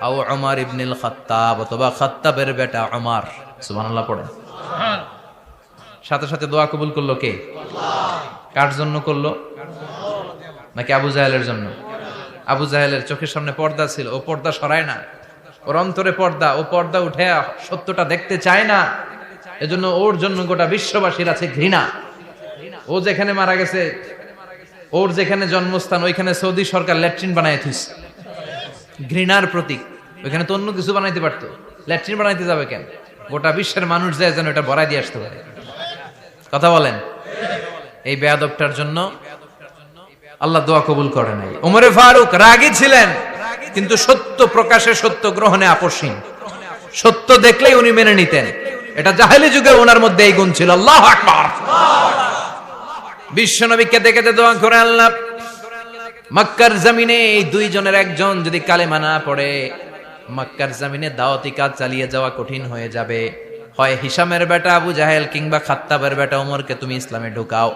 আও উমর ইবনুল খাত্তাব, অথবা খাত্তাবের বেটা উমর। সুবহানাল্লাহ পড়েন। সাথে সাথে দোয়া কবুল করলো কে? আল্লাহ। কার জন্য করলো? নাকি আবু জাহেলের জন্য? আবু জাহেলের চোখের সামনে পর্দা ছিল, ও পর্দা সরায় না। ওর অন্তরে পর্দা, ও পর্দা উঠে সত্যটা দেখতে চায় না। এজন্য ওর জন্য গোটা বিশ্ববাসীর আছে ঘৃণা। ও যেখানে মারা গেছে, ওর যেখানে জন্মস্থান, ওইখানে সৌদি সরকার ল্যাট্রিন বানায় থুইছে। ঘৃণার প্রতীক। ওইখানে তো অন্য কিছু বানাইতে পারতো, ল্যাট্রিন বানাইতে যাবে কেন? গোটা বিশ্বের মানুষ যায় যেন এটা ভরাই দিয়ে আসতে পারে। কথা বলেন। এই বেয়াদবটার জন্য আল্লাহ দোয়া কবুল করে নাই। ওমরে ফারুক রাগী ছিলেন, কিন্তু সত্য প্রকাশে, সত্য গ্রহণে আপোষহীন। সত্য দেখলেই উনি মেনে নিতেন। এটা জাহেলি যুগে ওনার মধ্যে এই গুণ ছিল। আল্লাহু আকবার। বিশ্বনবী কেঁদে কেঁদে দোয়া করে, আল্লাহ, মক্কার জমিনে এই 2 জনের একজন যদি কালেমা না পড়ে, মক্কার জমিনে দাওয়াতি কাজ চালিয়ে যাওয়া কঠিন হয়ে যাবে। হয় হিশামের বেটা আবু জাহেল কিংবা খাত্তাবের বেটা ওমরকে তুমি ইসলামে ঢুকাও।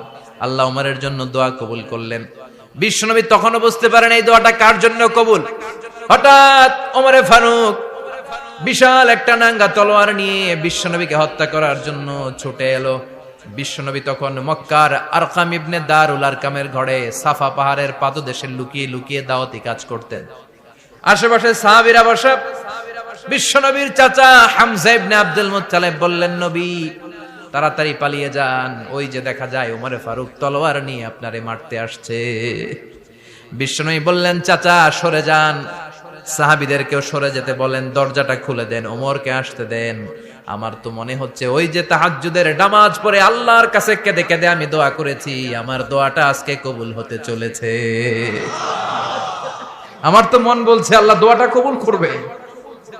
আল্লাহ ওমরের জন্য দোয়া কবুল করলেন। বিশ্বনবী তখনও বুঝতে পারেন এই দোয়াটা কার জন্য কবুল। হঠাৎ ওমরে ফারুক বিশাল একটা নাঙ্গা তলোয়ার নিয়ে বিশ্বনবীকে হত্যা করার জন্য ছুটে এলো। বিশ্বনবী তখন মক্কার আরকাম ইবনে দারুল আরকামের ঘরে সাফা পাহাড়ের পাদদেশে লুকিয়ে লুকিয়ে দাওয়াতি কাজ করতেন। আশেপাশে সাহাবীরা বসা। বিশ্বনবীর চাচা হামজা ইবনে আব্দুল মুত্তালিব বললেন, নবী তাড়াতাড়ি পালিয়ে যান, ওই যে দেখা যায় ওমরে ফারুক তলোয়ার নিয়ে আপনারে মারতে আসছে। বিশ্বনবী বললেন, চাচা সরে যান, সাহাবীদেরকেও সরে যেতে বলেন, দরজাটা খুলে দেন, ওমরকে আসতে দেন। আমার তো মনে হচ্ছে ওই যে তাহাজ্জুদের নামাজ পড়ে আল্লাহর কাছে কেঁদে কেঁদে আমি দোয়া করেছি, আমার দোয়াটা আজকে কবুল হতে চলেছে। আমার তো মন বলছে আল্লাহ দোয়াটা কবুল করবে।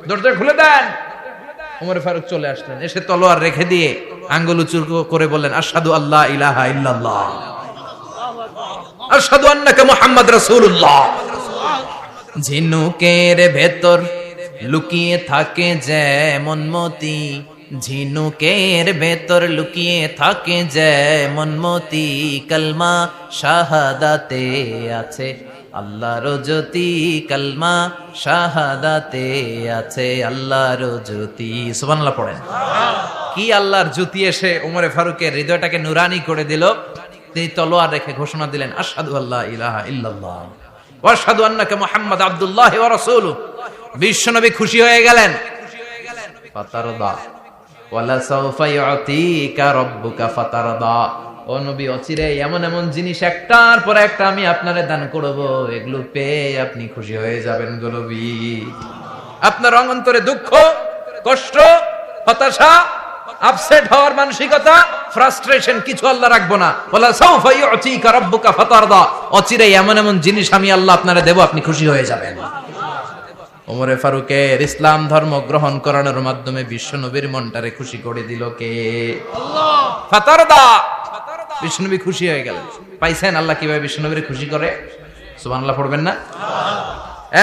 দরজা খুলে দেন। ওমর ফারুক চলে আসলেন, এসে তলোয়ার রেখে দিয়ে আঙ্গুল উঁচু করে বললেন, আশহাদু আল্লা ইলাহা ইল্লাল্লাহ, আশহাদু আন্নাকা মুহাম্মদ রাসূলুল্লাহ। ঝিনুকের ভেতর লুকিয়ে থাকে যেমন মতি, ঝিনুকের ভেতর লুকিয়ে থাকে যেমন মতি, কালমা শাহাদাতে আছে আল্লাহর জ্যোতি, কালমা শাহাদাতে আছে আল্লাহর জ্যোতি। সুবহানাল্লাহ পড়েন। কি আল্লাহর জ্যোতি এসে ওমরে ফারুকের হৃদয়টাকে নুরানি করে দিল। তিনি তলোয়ার রেখে ঘোষণা দিলেন, আশহাদু আল্লা ইলাহা ইল্লাল্লাহ ওয়া আশহাদু আন্নাকা মুহাম্মাদ আবদুল্লাহ ওয়া রাসূলুহু। বিশ্বনবী খুশি হয়ে গেলেন। ফাতারদা ওয়ালা সাউফা ইউতিকা রাব্বুকা ফাতারদা। ও নবী, অচিরে এমন এমন জিনিস একটার পর একটা আমি আপনারে দান করব, এগুলো পেয়ে আপনি খুশি হয়ে যাবেন গো নবী। আপনার অন্তরে দুঃখ, কষ্ট, হতাশা, আপসেট হওয়ার মানসিকতা, ফ্রাস্ট্রেশন কিছু আল্লাহ রাখবো না। ওয়ালা সাউফা ইউতিকা রাব্বুকা ফাতারদা। অচিরে এমন এমন জিনিস আমি আল্লাহ আপনারে দেব, আপনি খুশি হয়ে যাবেন। ওমরে ফারুকের ইসলাম ধর্ম গ্রহণ করানোর মাধ্যমে বিশ্বনবীর মনটারে খুশি করে দিল কে? আল্লাহ। ফাতারদা, বিশ্বনবী খুশি হয়ে গেলেন। পাইছেন আল্লাহ কিভাবে বিশ্বনবীর খুশি করে? সুবহানাল্লাহ পড়বেন না?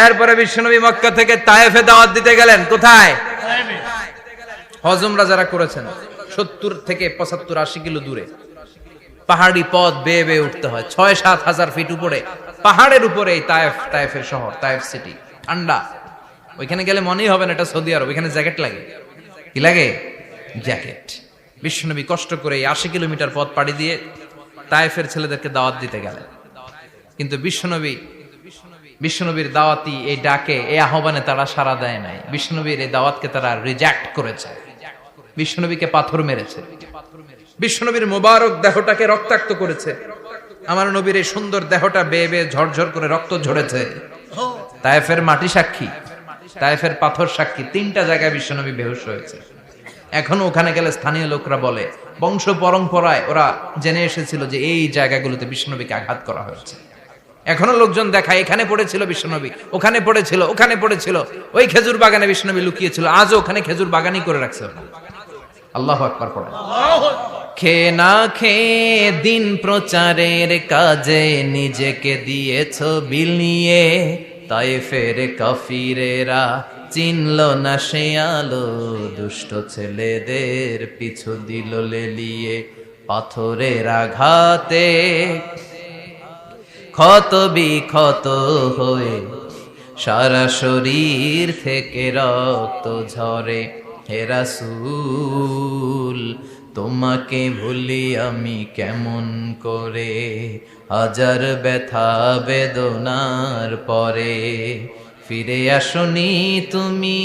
এরপরে বিশ্বনবী মক্কা থেকে তায়েফে দাওয়াত দিতে গেলেন। কোথায়? হজ উমরা যারা করেছেন 70 থেকে 75 80 কিলো দূরে পাহাড়ি পথ বেয়ে বেয়ে উঠতে হয়, 6-7 হাজার ফিট উপরে পাহাড়ের উপরে এই তায়েফের শহর, তায়েফ সিটি। ঠান্ডা, ওইখানে গেলে মনেই হবে না এটা সৌদি আরব। ওইখানে জ্যাকেট লাগে। কি লাগে? জ্যাকেট। বিশ্বনবী কষ্ট করে 80 কিলোমিটার পথ পাড়ি দিয়ে তায়েফের ছেলেদেরকে দাওয়াত দিতে গেলেন। কিন্তু বিশ্বনবীর দাওয়াতি এই ডাকে, এই আহ্বানে তারা সাড়া দেয় নাই। বিশ্বনবীর এই দাওয়াতকে তারা রিজেক্ট করেছে, বিশ্বনবীকে পাথর মেরেছে, বিশ্বনবীর মোবারক দেহটাকে রক্তাক্ত করেছে। আমার নবীর এই সুন্দর দেহটা বেয়ে বেয়ে ঝরঝর করে রক্ত ঝরেছে। তায়েফের মাটি সাক্ষী, তায়েফের পাথর সাক্ষী। 3টা জায়গায় বিশ্বনবী বেহুশ হয়েছে। এখনো ওখানে গেলে স্থানীয় লোকরা বলে, বংশ পরম্পরায় ওরা জেনে এসেছিল যে এই জায়গাগুলোতে বিশ্বনবীকে আঘাত করা হয়েছে। এখনো লোকজন দেখায় এখানে পড়েছিল বিশ্বনবী, ওখানে পড়েছিল, ওখানে পড়েছিল, ওই খেজুর বাগানে বিশ্বনবী লুকিয়েছিল, আজও ওখানে খেজুর বাগানই করে রাখছে। আল্লাহু আকবার পড়ে। খে না খে দিন প্রচারের কাজে নিজেকে দিয়েছ বিলিয়ে, তায়েফের কাফিরেরা চিনল না সে আলো, দুষ্ট ছেলেদের পিছু দিল লেলিয়ে। পাথরের আঘাতে ক্ষত বিক্ষত হয়ে সারা শরীর থেকে রক্ত ঝরে। হে রাসূল তোমাকে ভুলি আমি কেমন করে, হাজার ব্যথা বেদনার পরে ফিরে আসনি তুমি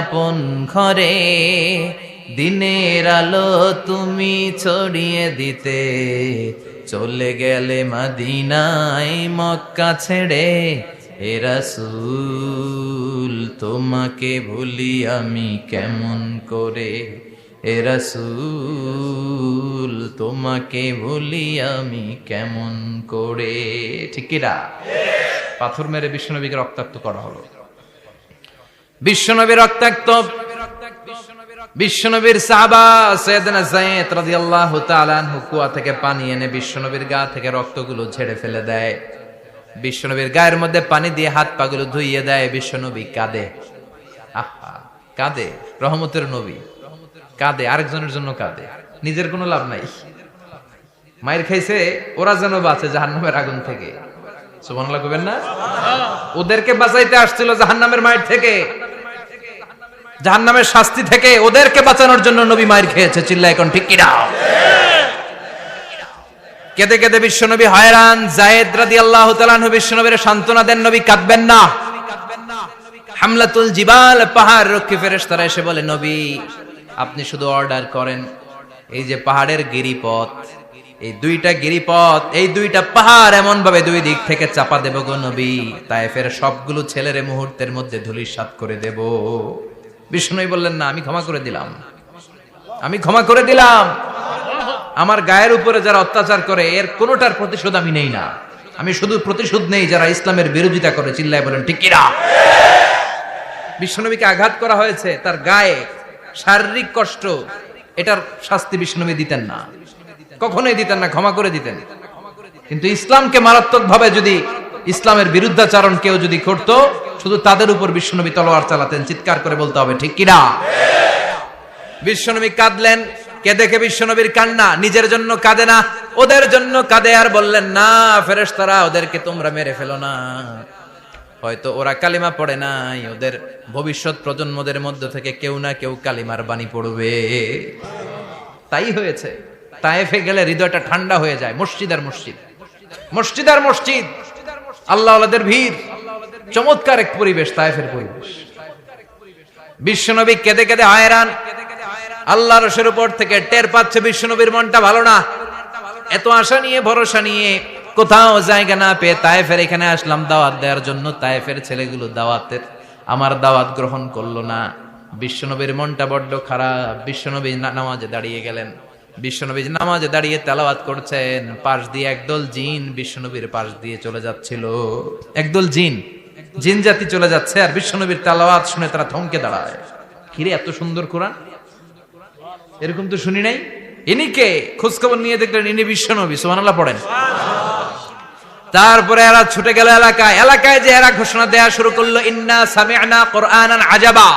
আপন ঘরে। দিনের আলো তুমি ছড়িয়ে দিতে, চলে গেলে মদিনায় মক্কা ছেড়ে। হে রাসূল তোমাকে ভুলি আমি কেমন করে, হে রাসূল তোমাকে ভুলি আমি কেমন করে। ঠিক কি না? পাথর মেরে বিশ্বনবীকে রক্তাক্ত করা হলো। বিশ্বনবী রক্তাক্ত। বিশ্বনবীর সাহাবা সাইয়েদনা যায়েদ রাদিয়াল্লাহু তাআলা আনহু কুয়া থেকে পানি এনে বিশ্বনবীর গা থেকে রক্তগুলো ঝেড়ে ফেলে দেয়। বিশ্বনবীর গায়ের মধ্যে পানি দিয়ে হাত পাগুলো ধুইয়ে দেয়। বিশ্বনবী কাঁদে, আহা কাঁদে। রহমতের নবী কাঁদে, আরেকজনের জন্য কাঁদে, নিজের কোনো লাভ নাই। মায়ের খাইছে, ওরা যেন বাঁচে জাহান্নামের আগুন থেকে। সুবহানাল্লাহ কইবেন না? ওদেরকে বাঁচাইতে আসছিল জাহান্নামের মায়ের থেকে, জাহান্নামের শাস্তি থেকে। ওদেরকে বাঁচানোর জন্য নবী মায়ের খেয়েছে। চিল্লায় এখন ঠিক কি না? কেঁদে কেঁদে বিশ্বনবী হয়রান। যায়েদ রাদিয়াল্লাহু তাআলা আনহু বিশ্বনবীর সান্ত্বনা দেন, নবী কাঁদবেন না। হামলাতুল জিবাল, পাহাড় রক্ষী ফেরেশতারা এসে বলে, নবী আপনি শুধু অর্ডার করেন, এই যে পাহাড়ের গিরিপথ, এই 2টা গিরিপথ, এই 2টা পাহাড় এমন ভাবে 2 দিক থেকে চাপা দেব গো নবী, তায়েফের সবগুলো ছেলেরে মুহূর্তের মধ্যে ধূলিসাৎ করে দেব। বিষ্ণুই বললেন, না আমি ক্ষমা করে দিলাম, আমি ক্ষমা করে দিলাম। আমার গায়ের উপরে যারা অত্যাচার করে এর কোনোটার প্রতিশোধ আমি নেই না। আমি শুধু প্রতিশোধ নেই যারা ইসলামের বিরোধিতা করে। চিল্লায় বলেন ঠিক কি না? বিশ্বনবীকে আঘাত করা হয়েছে, তার গায়ে শারীরিক কষ্ট, এটার শাস্তি বিশ্বনবী দিতেন না, কখনোই দিতেন না, ক্ষমা করে দিতেন। কিন্তু ইসলামকে মারাত্মকভাবে যদি ইসলামের বিরুদ্ধাচরণ কেউ যদি করতো, শুধু তাদের উপর বিশ্বনবী তলোয়ার চালাতেন। চিৎকার করে বলতে হবে ঠিক কি না? বিশ্বনবী কাঁদলেন। কে দেখে বিশ্বনবীর কান্না, নিজের জন্য কাঁদে না, ওদের জন্য কাঁদে। আর বললেন, না ফেরেশতারা ওদেরকে তোমরা মেরে ফেলো না, হয়তো ওরা কালিমা পড়ে নাই, ওদের ভবিষ্যৎ প্রজন্মদের মধ্য থেকে কেউ না কেউ কালিমার বাণী পড়বে। তাই হয়েছে। তায়েফে গেলে হৃদয়টা ঠান্ডা হয়ে যায়। মসজিদ আর মসজিদ, মসজিদ আর মসজিদ, আল্লাহওয়ালাদের ভিড়, চমৎকার এক পরিবেশ তায়েফের পরিবেশ। বিশ্বনবী কেঁদে কেঁদে হয়রান। আল্লাহর রসের উপর থেকে টের পাচ্ছে বিশ্বনবীর মনটা ভালো না। এত আশা নিয়ে ভরসা নিয়ে কোথাও জায়গা না পেয়ে তায়েফের এখানে আসলাম দাওয়াত দেওয়ার জন্য। তায়েফের ছেলেগুলো দাওয়াতের আমার দাওয়াত গ্রহণ করলো না। বিশ্বনবীর মনটা বড্ড খারাপ। বিশ্বনবী নামাজে দাঁড়িয়ে গেলেন। বিশ্বনবী নামাজে দাঁড়িয়ে তেলাওয়াত করছেন, পাশ দিয়ে একদল জিন বিশ্বনবীর পাশ দিয়ে চলে যাচ্ছিল। একদল জিন জিন জাতি চলে যাচ্ছে আর বিশ্বনবীর তেলাওয়াত শুনে তারা থমকে দাঁড়ায়। কিরে এত সুন্দর কোরআন, এরকম তো শুনি নাই। ইনি কে? খোঁজখবর নিয়ে দেখলেন ইনি বিশ্বনবী। সুবহানাল্লাহ পড়েন। তারপরে এরা ছুটে গেল এলাকায়। এলাকায় যে এরা ঘোষণা দেয়া শুরু করলো, ইন্না সামি'না কুরআনান আজাবা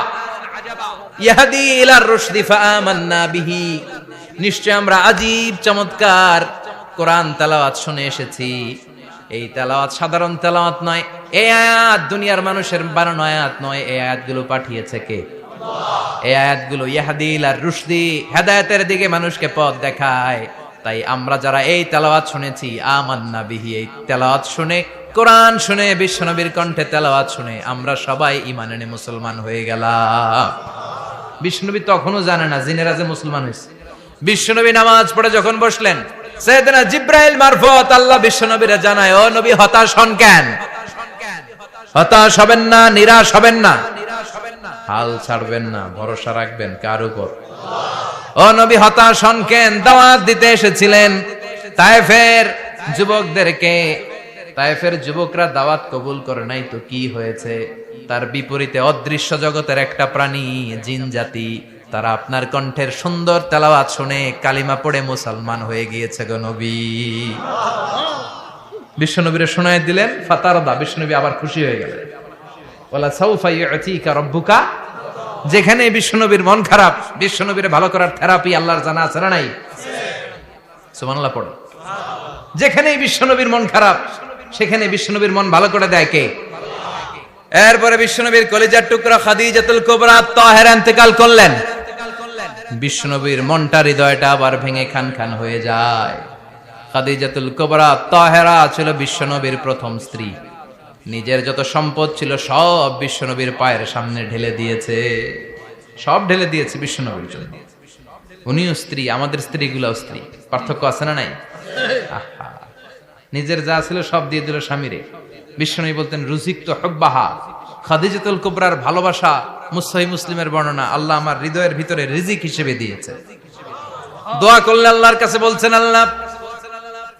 ইয়াহদি ইলার রুশদি ফাআমান্না বিহি, নিশ্চয় আমরা আজীব চমৎকার কোরআন তেলাওয়াত শুনে এসেছি। এই তেলাওয়াত সাধারণ তেলাওয়াত নয়, এই আয়াত দুনিয়ার মানুষের বানানো আয়াত নয়। এই আয়াতগুলো পাঠিয়েছে কে? এই আয়াতগুলো ইয়াহদি ইলার রুশদি, হেদায়েতের দিকে মানুষকে পথ দেখায়। তাই আমরা যারা এই তেলাওয়াত শুনেছি, আমান্না বিহি, এই তেলাওয়াত শুনে, কোরআন শুনে, বিশ্বনবীর কণ্ঠে তেলাওয়াত শুনে আমরা সবাই ঈমান এনে মুসলমান হয়ে গেলাম। বিশ্বনবী তখনও জানে না জিনেরা যে মুসলমান হয়েছে। বিশ্বনবী নামাজ পড়ে যখন বসলেন, সাইয়েদনা জিব্রাইল মারফত আল্লাহ বিশ্বনবীরে জানায়, ও নবী হতাশ হন কেন? হতাশ হবেন না, নিরাশ হবেন না, হাল ছাড়বেন না, ভরসা রাখবেন কার উপর? ও নবী হতাশ হন কেন? দাওয়াত দিতে এসেছিলেন তায়েফের যুবকদেরকে। তায়েফের যুবকরা দাওয়াত কবুল করে নাই তো কি হয়েছে? তার বিপরীতে অদৃশ্য জগতের একটা প্রাণী, জিন জাতি, তারা আপনার কণ্ঠের সুন্দর তেলাওয়াত শুনে কালিমা পড়ে মুসলমান হয়ে গিয়েছে গো নবী। বিশ্বনবীরে শোনায় দিলেন, ফাতারদা, বিশ্বনবী আবার খুশি হয়ে গেলেন। ওয়ালা সাউফা ইউতিকা রাব্বুকা, যেখানে বিশ্বনবীর মন খারাপ, বিশ্বনবীরে ভালো করার থেরাপি আল্লাহর জানা আছে না নাই? সুবহানাল্লাহ পড়ো। যেখানেই বিশ্বনবীর মন খারাপ, সেখানে বিশ্বনবীর মন ভালো করে দেয় কে? এরপরে বিশ্বনবীর কলিজার টুকরা খাদিজাতুল কুবরা তাহেরা ইন্তেকাল করলেন। বিশ্বনবীর মনটা, হৃদয়টা আবার ভেঙে খান খান হয়ে যায়। খাদিজাতুল কুবরা তাহেরা ছিল বিশ্বনবীর প্রথম স্ত্রী। নিজের যত সম্পদ ছিল সব বিশ্বনবীর পায়ের সামনে ঢেলে দিয়েছে, সব ঢেলে দিয়েছে বিশ্বনবীর জন্য। উনিও স্ত্রী, আমাদের স্ত্রীগুলাও স্ত্রী, পার্থক্য আছে না নাই? আহা, নিজের যা ছিল সব দিয়ে দিল স্বামীরে। বিশ্বনবী বলতেন রুজিকতু হুব্বাহা, খাদিজাতুল কুবরার ভালোবাসা সহিহ মুসলিমের বর্ণনা, আল্লাহ আমার হৃদয়ের ভিতরে রিজিক হিসেবে দিয়েছে। দোয়া করলে আল্লাহর কাছে বলছেন, আল্লাহ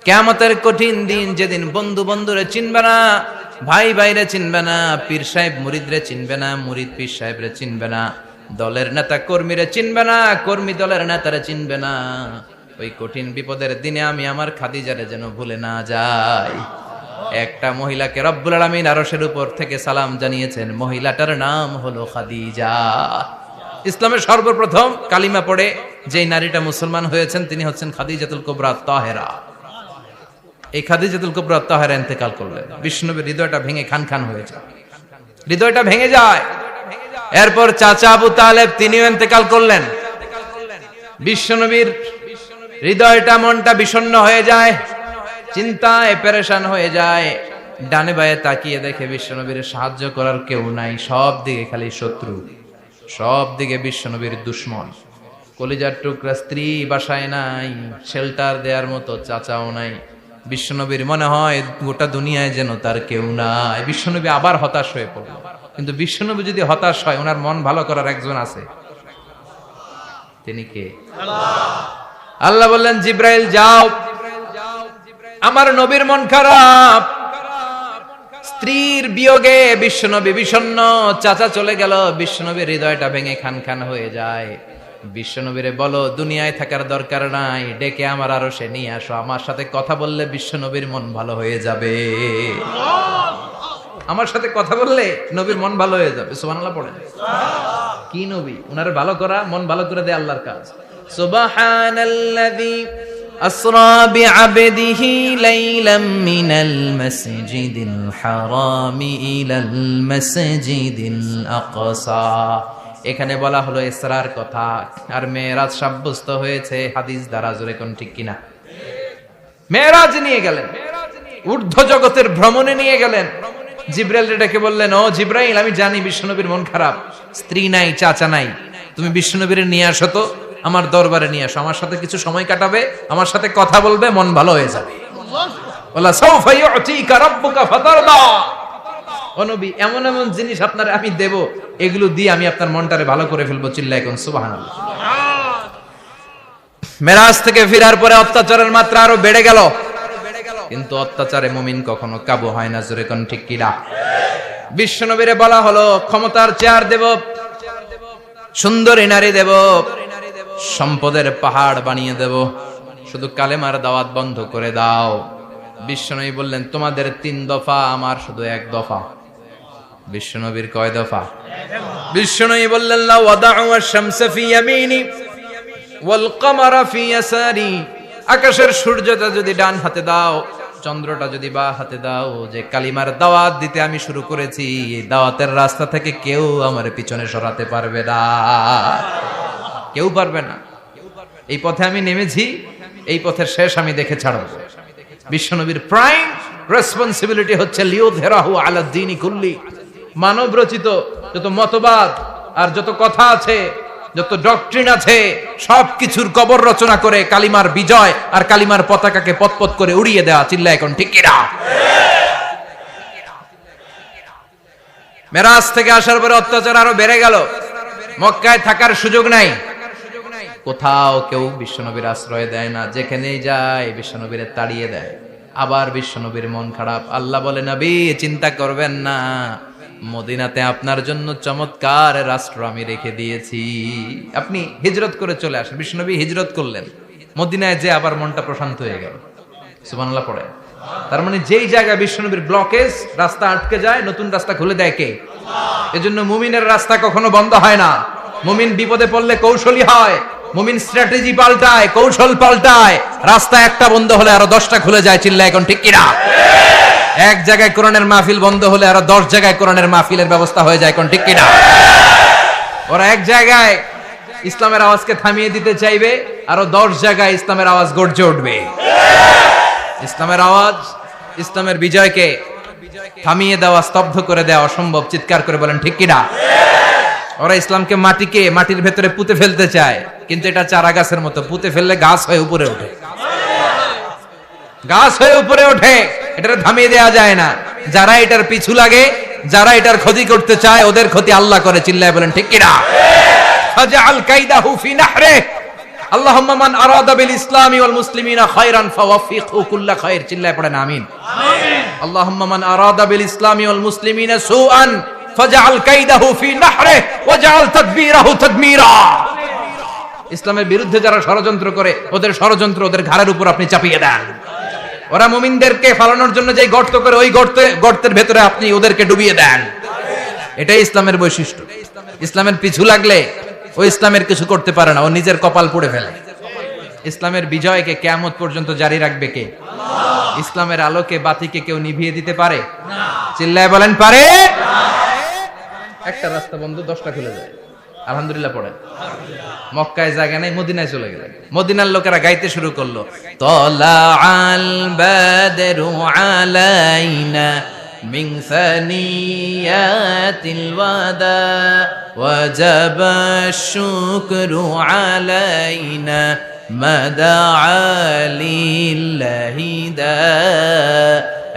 কিয়ামতের কঠিন দিন, যেদিন বন্ধু বন্ধুরে চিনবে না, ভাই ভাইরে চিনবে না, পীর সাহেব মুরিদরে চিনবে না, মুরিদ পীর সাহেবরে চিনবে না, দলের নেতা কর্মীরে চিনবে না, কর্মী দলের নেতারে চিনবে না, ওই কঠিন বিপদের দিনে আমি আমার খাদিজারে যেন ভুলে না যাই। একটা মহিলাকে রব্বুল আলামিন আরশের উপর থেকে সালাম জানিয়েছেন, মহিলাটার নাম হলো খাদিজা। ইসলামের সর্বপ্রথম কালিমা পড়ে যেই নারীটা মুসলমান হয়েছেন তিনি হচ্ছেন খাদিজাতুল কুবরা তাহেরা। এই খাদিজাতুল কুবরা তাহেরা ইন্তেকাল করলেন। বিশ্বনবীর হৃদয়টা ভেঙে খান খান হয়ে যায়, হৃদয়টা ভেঙে যায়। এরপর চাচা আবু তালেব তিনিও ইন্তেকাল করলেন। বিশ্বনবীর হৃদয়টা, মনটা বিষণ্ণ হয়ে যায়, চিন্তায় পেরেশান হয়ে যায়। ডানে বায়ে তাকিয়ে দেখে বিশ্বনবীর সাহায্য করার কেউ নাই, সব দিকে খালি শত্রু, সব দিকে বিশ্বনবীর দুশ্মন। কলিজার টুকরা স্ত্রী বাসায় নাই, শেল্টার দেওয়ার মতো চাচাও নাই। বিশ্বনবীর মনে হয় গোটা দুনিয়ায় যেন তার কেউ নাই। বিশ্বনবী আবার হতাশ হয়ে পড়ল। কিন্তু বিশ্বনবী যদি হতাশ হয়, ওনার মন ভালো করার একজন আছে, তিনি কে? আল্লাহ বললেন, জিব্রাইল যাও, আমার নবীর মন খারাপ, স্ত্রীর বিয়োগে বিশ্বনবী বিষণ্ণ, চাচা চলে গেল, বিশ্বনবীর হৃদয়টা ভেঙে খান খান হয়ে যায়। বিশ্বনবীরে বলো দুনিয়ায় থাকার দরকার নাই, ডেকে আমার আরশে নিয়ে আসো, আমার সাথে কথা বললে বিশ্বনবীর মন ভালো হয়ে যাবে। আমার সাথে কথা বললে নবীর মন ভালো হয়ে যাবে। সুবহানাল্লাহ পড়েন। কি নবী, উনারে ভালো করা, মন ভালো করে দেয় আল্লাহর কাজ। সুবহানাল্লাযী আসরা বিআবদিহি লাইলাম মিনাল মাসজিদিল হারামি ইলাল মাসজিদিল আকসা। এখানে বলা হলো ইসরার কথা, আর মেরাজ সাব্যস্ত হয়েছে হাদিস দ্বারা। জোরে কোন ঠিক কিনা? মেরাজ নিয়ে গেলেন, ঊর্ধ্ব জগতের ভ্রমণে নিয়ে গেলেন। জিব্রাইল ডেকে বললেন, ও জিব্রাইল, আমি জানি বিশ্বনবীর মন খারাপ, স্ত্রী নাই, চাচা নাই, তুমি বিশ্বনবীর নিয়ে আসো তো, আমার দরবারে নিয়ে আসো, আমার সাথে কিছু সময় কাটাবে, আমার সাথে কথা বলবে, মন ভালো হয়ে যাবে। ওয়ালা সাউফা ইউতিকা রাব্বুকা ফাতারদা। ও নবী, এমন এমন জিনিস আপনার আমি দেব, এগুলো দিয়ে আমি আপনার মনটারে ভালো করে ফেলবো। চিল্লায় কোন সুবহানাল্লাহ। মেরাজ থেকে ফেরার পরে অত্যাচারের মাত্রা আরো বেড়ে গেল, কিন্তু অত্যাচারে মুমিন কখনো কাবু হয় না। জোরে কোন ঠিক কিনা? বিশ্বনবীরে বলা হলো ক্ষমতার চেয়ার দেব, সুন্দরী নারী দেব, সম্পদের পাহাড় বানিয়ে দেব, শুধু কালেমার দাওয়াত বন্ধ করে দাও। বিশ্বনবী বললেন তোমাদের 3 দফা, আমার শুধু 1 দফা। বিশ্বনবীর কয় দফা? বিশ্বনবী বললেন লা ওয়াদাউ আশ-শামসা ফি ইয়ামিনি ওয়াল কামারা ফি ইয়াসারি, আকাশের সূর্যটা যদি ডান হাতে দাও, চন্দ্রটা যদি বা হাতে দাও, যে কালিমার দাওয়াত দিতে আমি শুরু করেছি, এই দাওয়াতের রাস্তা থেকে কেউ আমার পিছনে সরাতে পারবে না, কেউ পারবে না। এই পথে আমি নেমেছি, এই পথের শেষ আমি দেখে ছাড়ব। বিশ্বনবীর প্রাইম রেসপন্সিবিলিটি হচ্ছে লিউযহিরাহু আলা দ্বীনি কুল্লি, মানব রচিত যত মতবাদ আর যত কথা আছে, যত ডক্ট্রিন আছে, সবকিছুর কবর রচনা করে কালিমার বিজয় আর কালিমার পতাকাকে পতপত করে উড়িয়ে দেওয়া। চিল্লায় এখন ঠিক কিনা? মেরাজ থেকে আসার পরে অত্যাচার আরো বেড়ে গেল, মক্কায় থাকার সুযোগ নাই, কোথাও কেউ বিশ্বনবীর আশ্রয় দেয় না, যেখানেই যায় বিশ্বনবীরে তাড়িয়ে দেয়। আবার বিশ্বনবীর মন খারাপ, আল্লাহ বলে নবী চিন্তা করবেন না, মদিনাতে আপনার জন্য চমৎকার রাষ্ট্র আমি রেখে দিয়েছি, আপনি হিজরত করে চলে আসেন। বিশ্বনবী হিজরত করলেন, মদিনায় যে আবার মনটা প্রশান্ত হয়ে গেল। সুবহানাল্লাহ পড়ে। তার মানে যেই জায়গায় বিশ্বনবীর ব্লকেজ, রাস্তা আটকে যায়, নতুন রাস্তা খুলে দেয় কে? এজন্য মুমিনের রাস্তা কখনো বন্ধ হয় না। মুমিন বিপদে পড়লে কৌশলী হয়, মুমিন স্ট্র্যাটেজি পাল্টায়, কৌশল পাল্টায়। রাস্তা একটা বন্ধ হলে আরো 10টা খুলে যায়। চিল্লায় এখন ঠিক কিনা? এক জায়গায় কোরআনের মাহফিল বন্ধ হলে আরো 10 জায়গায় কোরআনের মাহফিলের ব্যবস্থা হয়ে যায়। কোন ঠিক কিনা? ওরা এক জায়গায় ইসলামের আওয়াজকে থামিয়ে দিতে চাইবে, আরো 10 জায়গায় ইসলামের আওয়াজ গর্জে উঠবে। ইসলামের আওয়াজ, ইসলামের বিজয়কে থামিয়ে দেওয়া, স্তব্ধ করে দেওয়া অসম্ভব। চিৎকার করে বলেন ঠিক কিনা? ওরা ইসলামকে মাটির ভেতরে পুঁতে ফেলতে চায়, কিন্তু এটা চারা গাছের মতো, পুঁতে ফেললে গাছ হয়ে উপরে ওঠে, গাছ হয়ে উপরে ওঠে, এটা থামিয়ে দেওয়া যায় না। যারা এটার পিছু লাগে, যারা এটার ক্ষতি করতে চায়, ওদের ক্ষতি আল্লাহ করে। চিল্লায় বলেন ঠিক কিনা? ফাজআল কাইদাহু ফি নাহরে, আল্লাহুম্মা মান আরাদা বিল ইসলামি ওয়াল মুসলিমিনা খায়রান ফাওয়াফিকহু কুল্লা খায়র। চিল্লায় পড়েন আমিন। আল্লাহুম্মা মান আরাদা বিল ইসলামি ওয়াল মুসলিমিনা সুআন ফাজআল কাইদাহু ফি নাহরে ওয়াজআল তাদবীরাহু তাদমীরা। ইসলামের বিরুদ্ধে যারা ষড়যন্ত্র করে, ওদের ষড়যন্ত্র ওদের ঘাড়ের উপর আপনি চাপিয়ে দেন। ওরা মুমিনদেরকে ফালানোর জন্য যে গর্ত করে, ওই গর্তের ভেতরে আপনি ওদেরকে ডুবিয়ে দেন। এটাই ইসলামের বৈশিষ্ট্য। ইসলামের পিছু লাগলে ও ইসলামের কিছু করতে পারে না, ও নিজের কপাল পুড়ে ফেলে। ইসলামের বিজয়কে কিয়ামত পর্যন্ত জারি রাখবে কে? ইসলামের আলোকে বাতিকে কেউ নিভিয়ে দিতে পারে? চিল্লায় বলেন পারে? একটা রাস্তা বন্ধ, 10টা খুলে যায়। আলহামদুলিল্লাহ পড়েন। মক্কায় জায়গা নাই, মদিনায় চলে গেলেন। মদিনার লোকেরা গাইতে শুরু করলো, তলাআল বাদরু আলাইনা মিন সানিয়াতিল ওয়াদা ওয়াজাবা শুকরু আলাইনা মাদাআ লিল্লাহি দা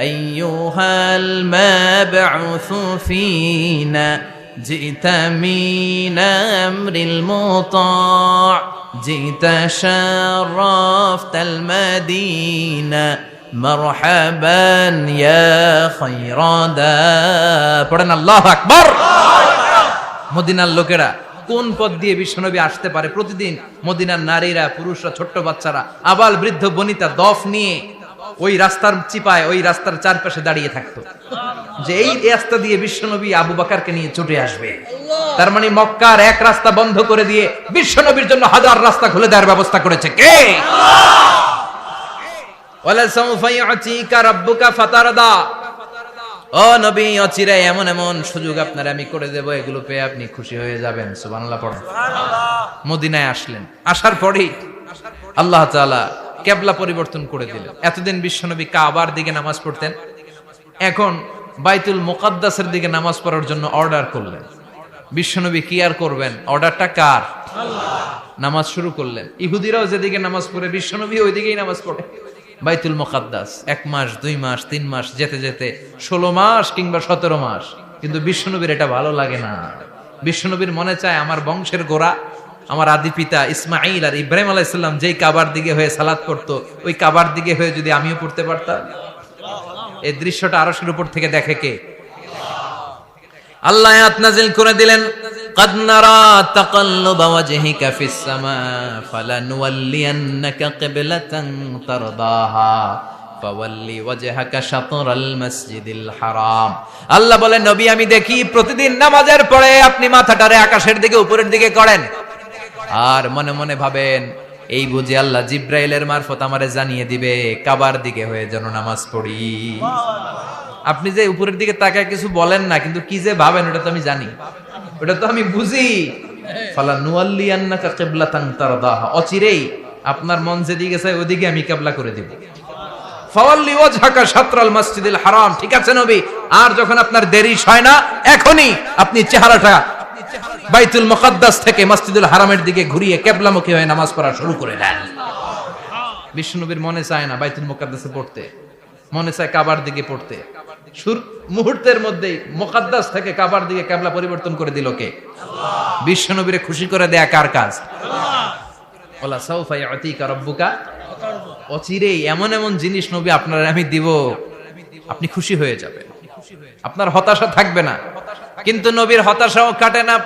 আইয়ুহাল মাবউসু ফিনা جئت من أمر المطاع جئت شرفت المدينة مرحبا يا خير دا পড়েন আল্লাহু আকবার। মদিনার লোকেরা কোন পথ দিয়ে বিশ্বনবী আসতে পারে? প্রতিদিন মদিনার নারীরা, পুরুষরা, ছোট্ট বাচ্চারা, আবাল বৃদ্ধ বনিতা দফ নিয়ে ওই রাস্তার চিপায়, ওই রাস্তার চারপাশে দাঁড়িয়ে থাকতো, যে এই রাস্তা দিয়ে বিশ্বনবী আবু বকরকে নিয়ে ছুটে আসবে। তার মানে মক্কার এক রাস্তা বন্ধ করে দিয়ে বিশ্বনবীর জন্য হাজার রাস্তা খুলে দেওয়ার ব্যবস্থা করেছে কে? ওয়ালা সাউফা ইউতিকা রাব্বুকা ফাতারদা। ও নবী, অচিরে এমন এমন সুযোগ আপনার আমি করে দেব, এগুলো পেয়ে আপনি খুশি হয়ে যাবেন। সুবহানাল্লাহ পড়েন। মদিনায় আসলেন, আসার পরেই আল্লাহ তাআলা কিবলা পরিবর্তন করে দিলেন। এতদিন বিশ্বনবী কাবার দিকে নামাজ পড়তেন, এখন বাইতুল মুকাদ্দাসের দিকে নামাজ পড়ার জন্য অর্ডার করলেন। বিশ্বনবী কি আর করবেন? অর্ডারটা কার? নামাজ শুরু করলেন। ইহুদিরাও যেদিকে নামাজ পড়ে, বিশ্বনবী ওই দিকেই নামাজ পড়ে। বাইতুল মুকাদ্দাস 1 মাস, 2 মাস, 3 মাস যেতে যেতে 16 মাস কিংবা 17 মাস, কিন্তু বিশ্বনবীর এটা ভালো লাগে না। বিশ্বনবীর মনে চায় আমার বংশের গোড়া, আমার আদি পিতা ইসমাঈল আর ইব্রাহিম আলাইহিস সালাম যেই কাবার দিকে হয়ে সালাত করতো, ওই কাবার দিকে হয়ে যদি আমিও পড়তে পারতাম। এই দৃশ্যটা আরশের উপর থেকে দেখে কে? আল্লাহ আয়াত নাযিল করে দিলেন, قد نرى تقلب وجهك في السماء فلنولينك قبلة ترضاها فولي وجهك شطر المسجد الحرام। আল্লাহ বলেন, নবী আমি দেখি প্রতিদিন নামাজের পরে আপনি মাথাটারে আকাশের দিকে উপরের দিকে করেন আর মনে মনে ভাবেন এই বুঝি আল্লাহ জিব্রাইলের মারফত আমারে জানিয়ে দিবে কাবার দিকে হয়ে যেন নামাজ পড়ি। আপনি যে উপরের দিকে তাকায় কিছু বলেন না, কিন্তু কি যে ভাবেন ওটা তো আমি জানি, ওটা তো আমি বুঝি। ফালা নুয়াল্লিয়ান্নাকা কিবলাতান তারদাহা, অচিরেই আপনার মন যেদিকে চায় ওদিকে আমি কিবলা করে দেব। ফাওয়াল্লি ওয়াজহাকা শাতরাল মসজিদিল হারাম। ঠিক আছে নবী, আর যখন আপনার দেরি হয় না এখনই আপনি চেহারাটা বাইতুল মুকাদ্দাস থেকে মসজিদুল হারামের দিকে ঘুরিয়ে কিবলামুখী হয়ে নামাজ পড়া শুরু করে দেন। বিশ্বনবীর মনে চায় না বাইতুল মুকাদ্দাসে পড়তে, মনে চায় কাবার দিকে পড়তে। মুহূর্তের মধ্যেই মুকাদ্দাস থেকে কাবার দিকে কিবলা পরিবর্তন করে দিল কে? আল্লাহ। বিশ্বনবীরে খুশি করে দেয়া কার কাজ? আল্লাহ। ওয়ালা সাউফা ইয়াতিকা রাব্বুকা, অচিরেই এমন এমন জিনিস নবী আপনার আমি দিব, আপনি খুশি হয়ে যাবেন, আপনার হতাশা থাকবে না। কিন্তু নবীর হতাশাও কাটে না,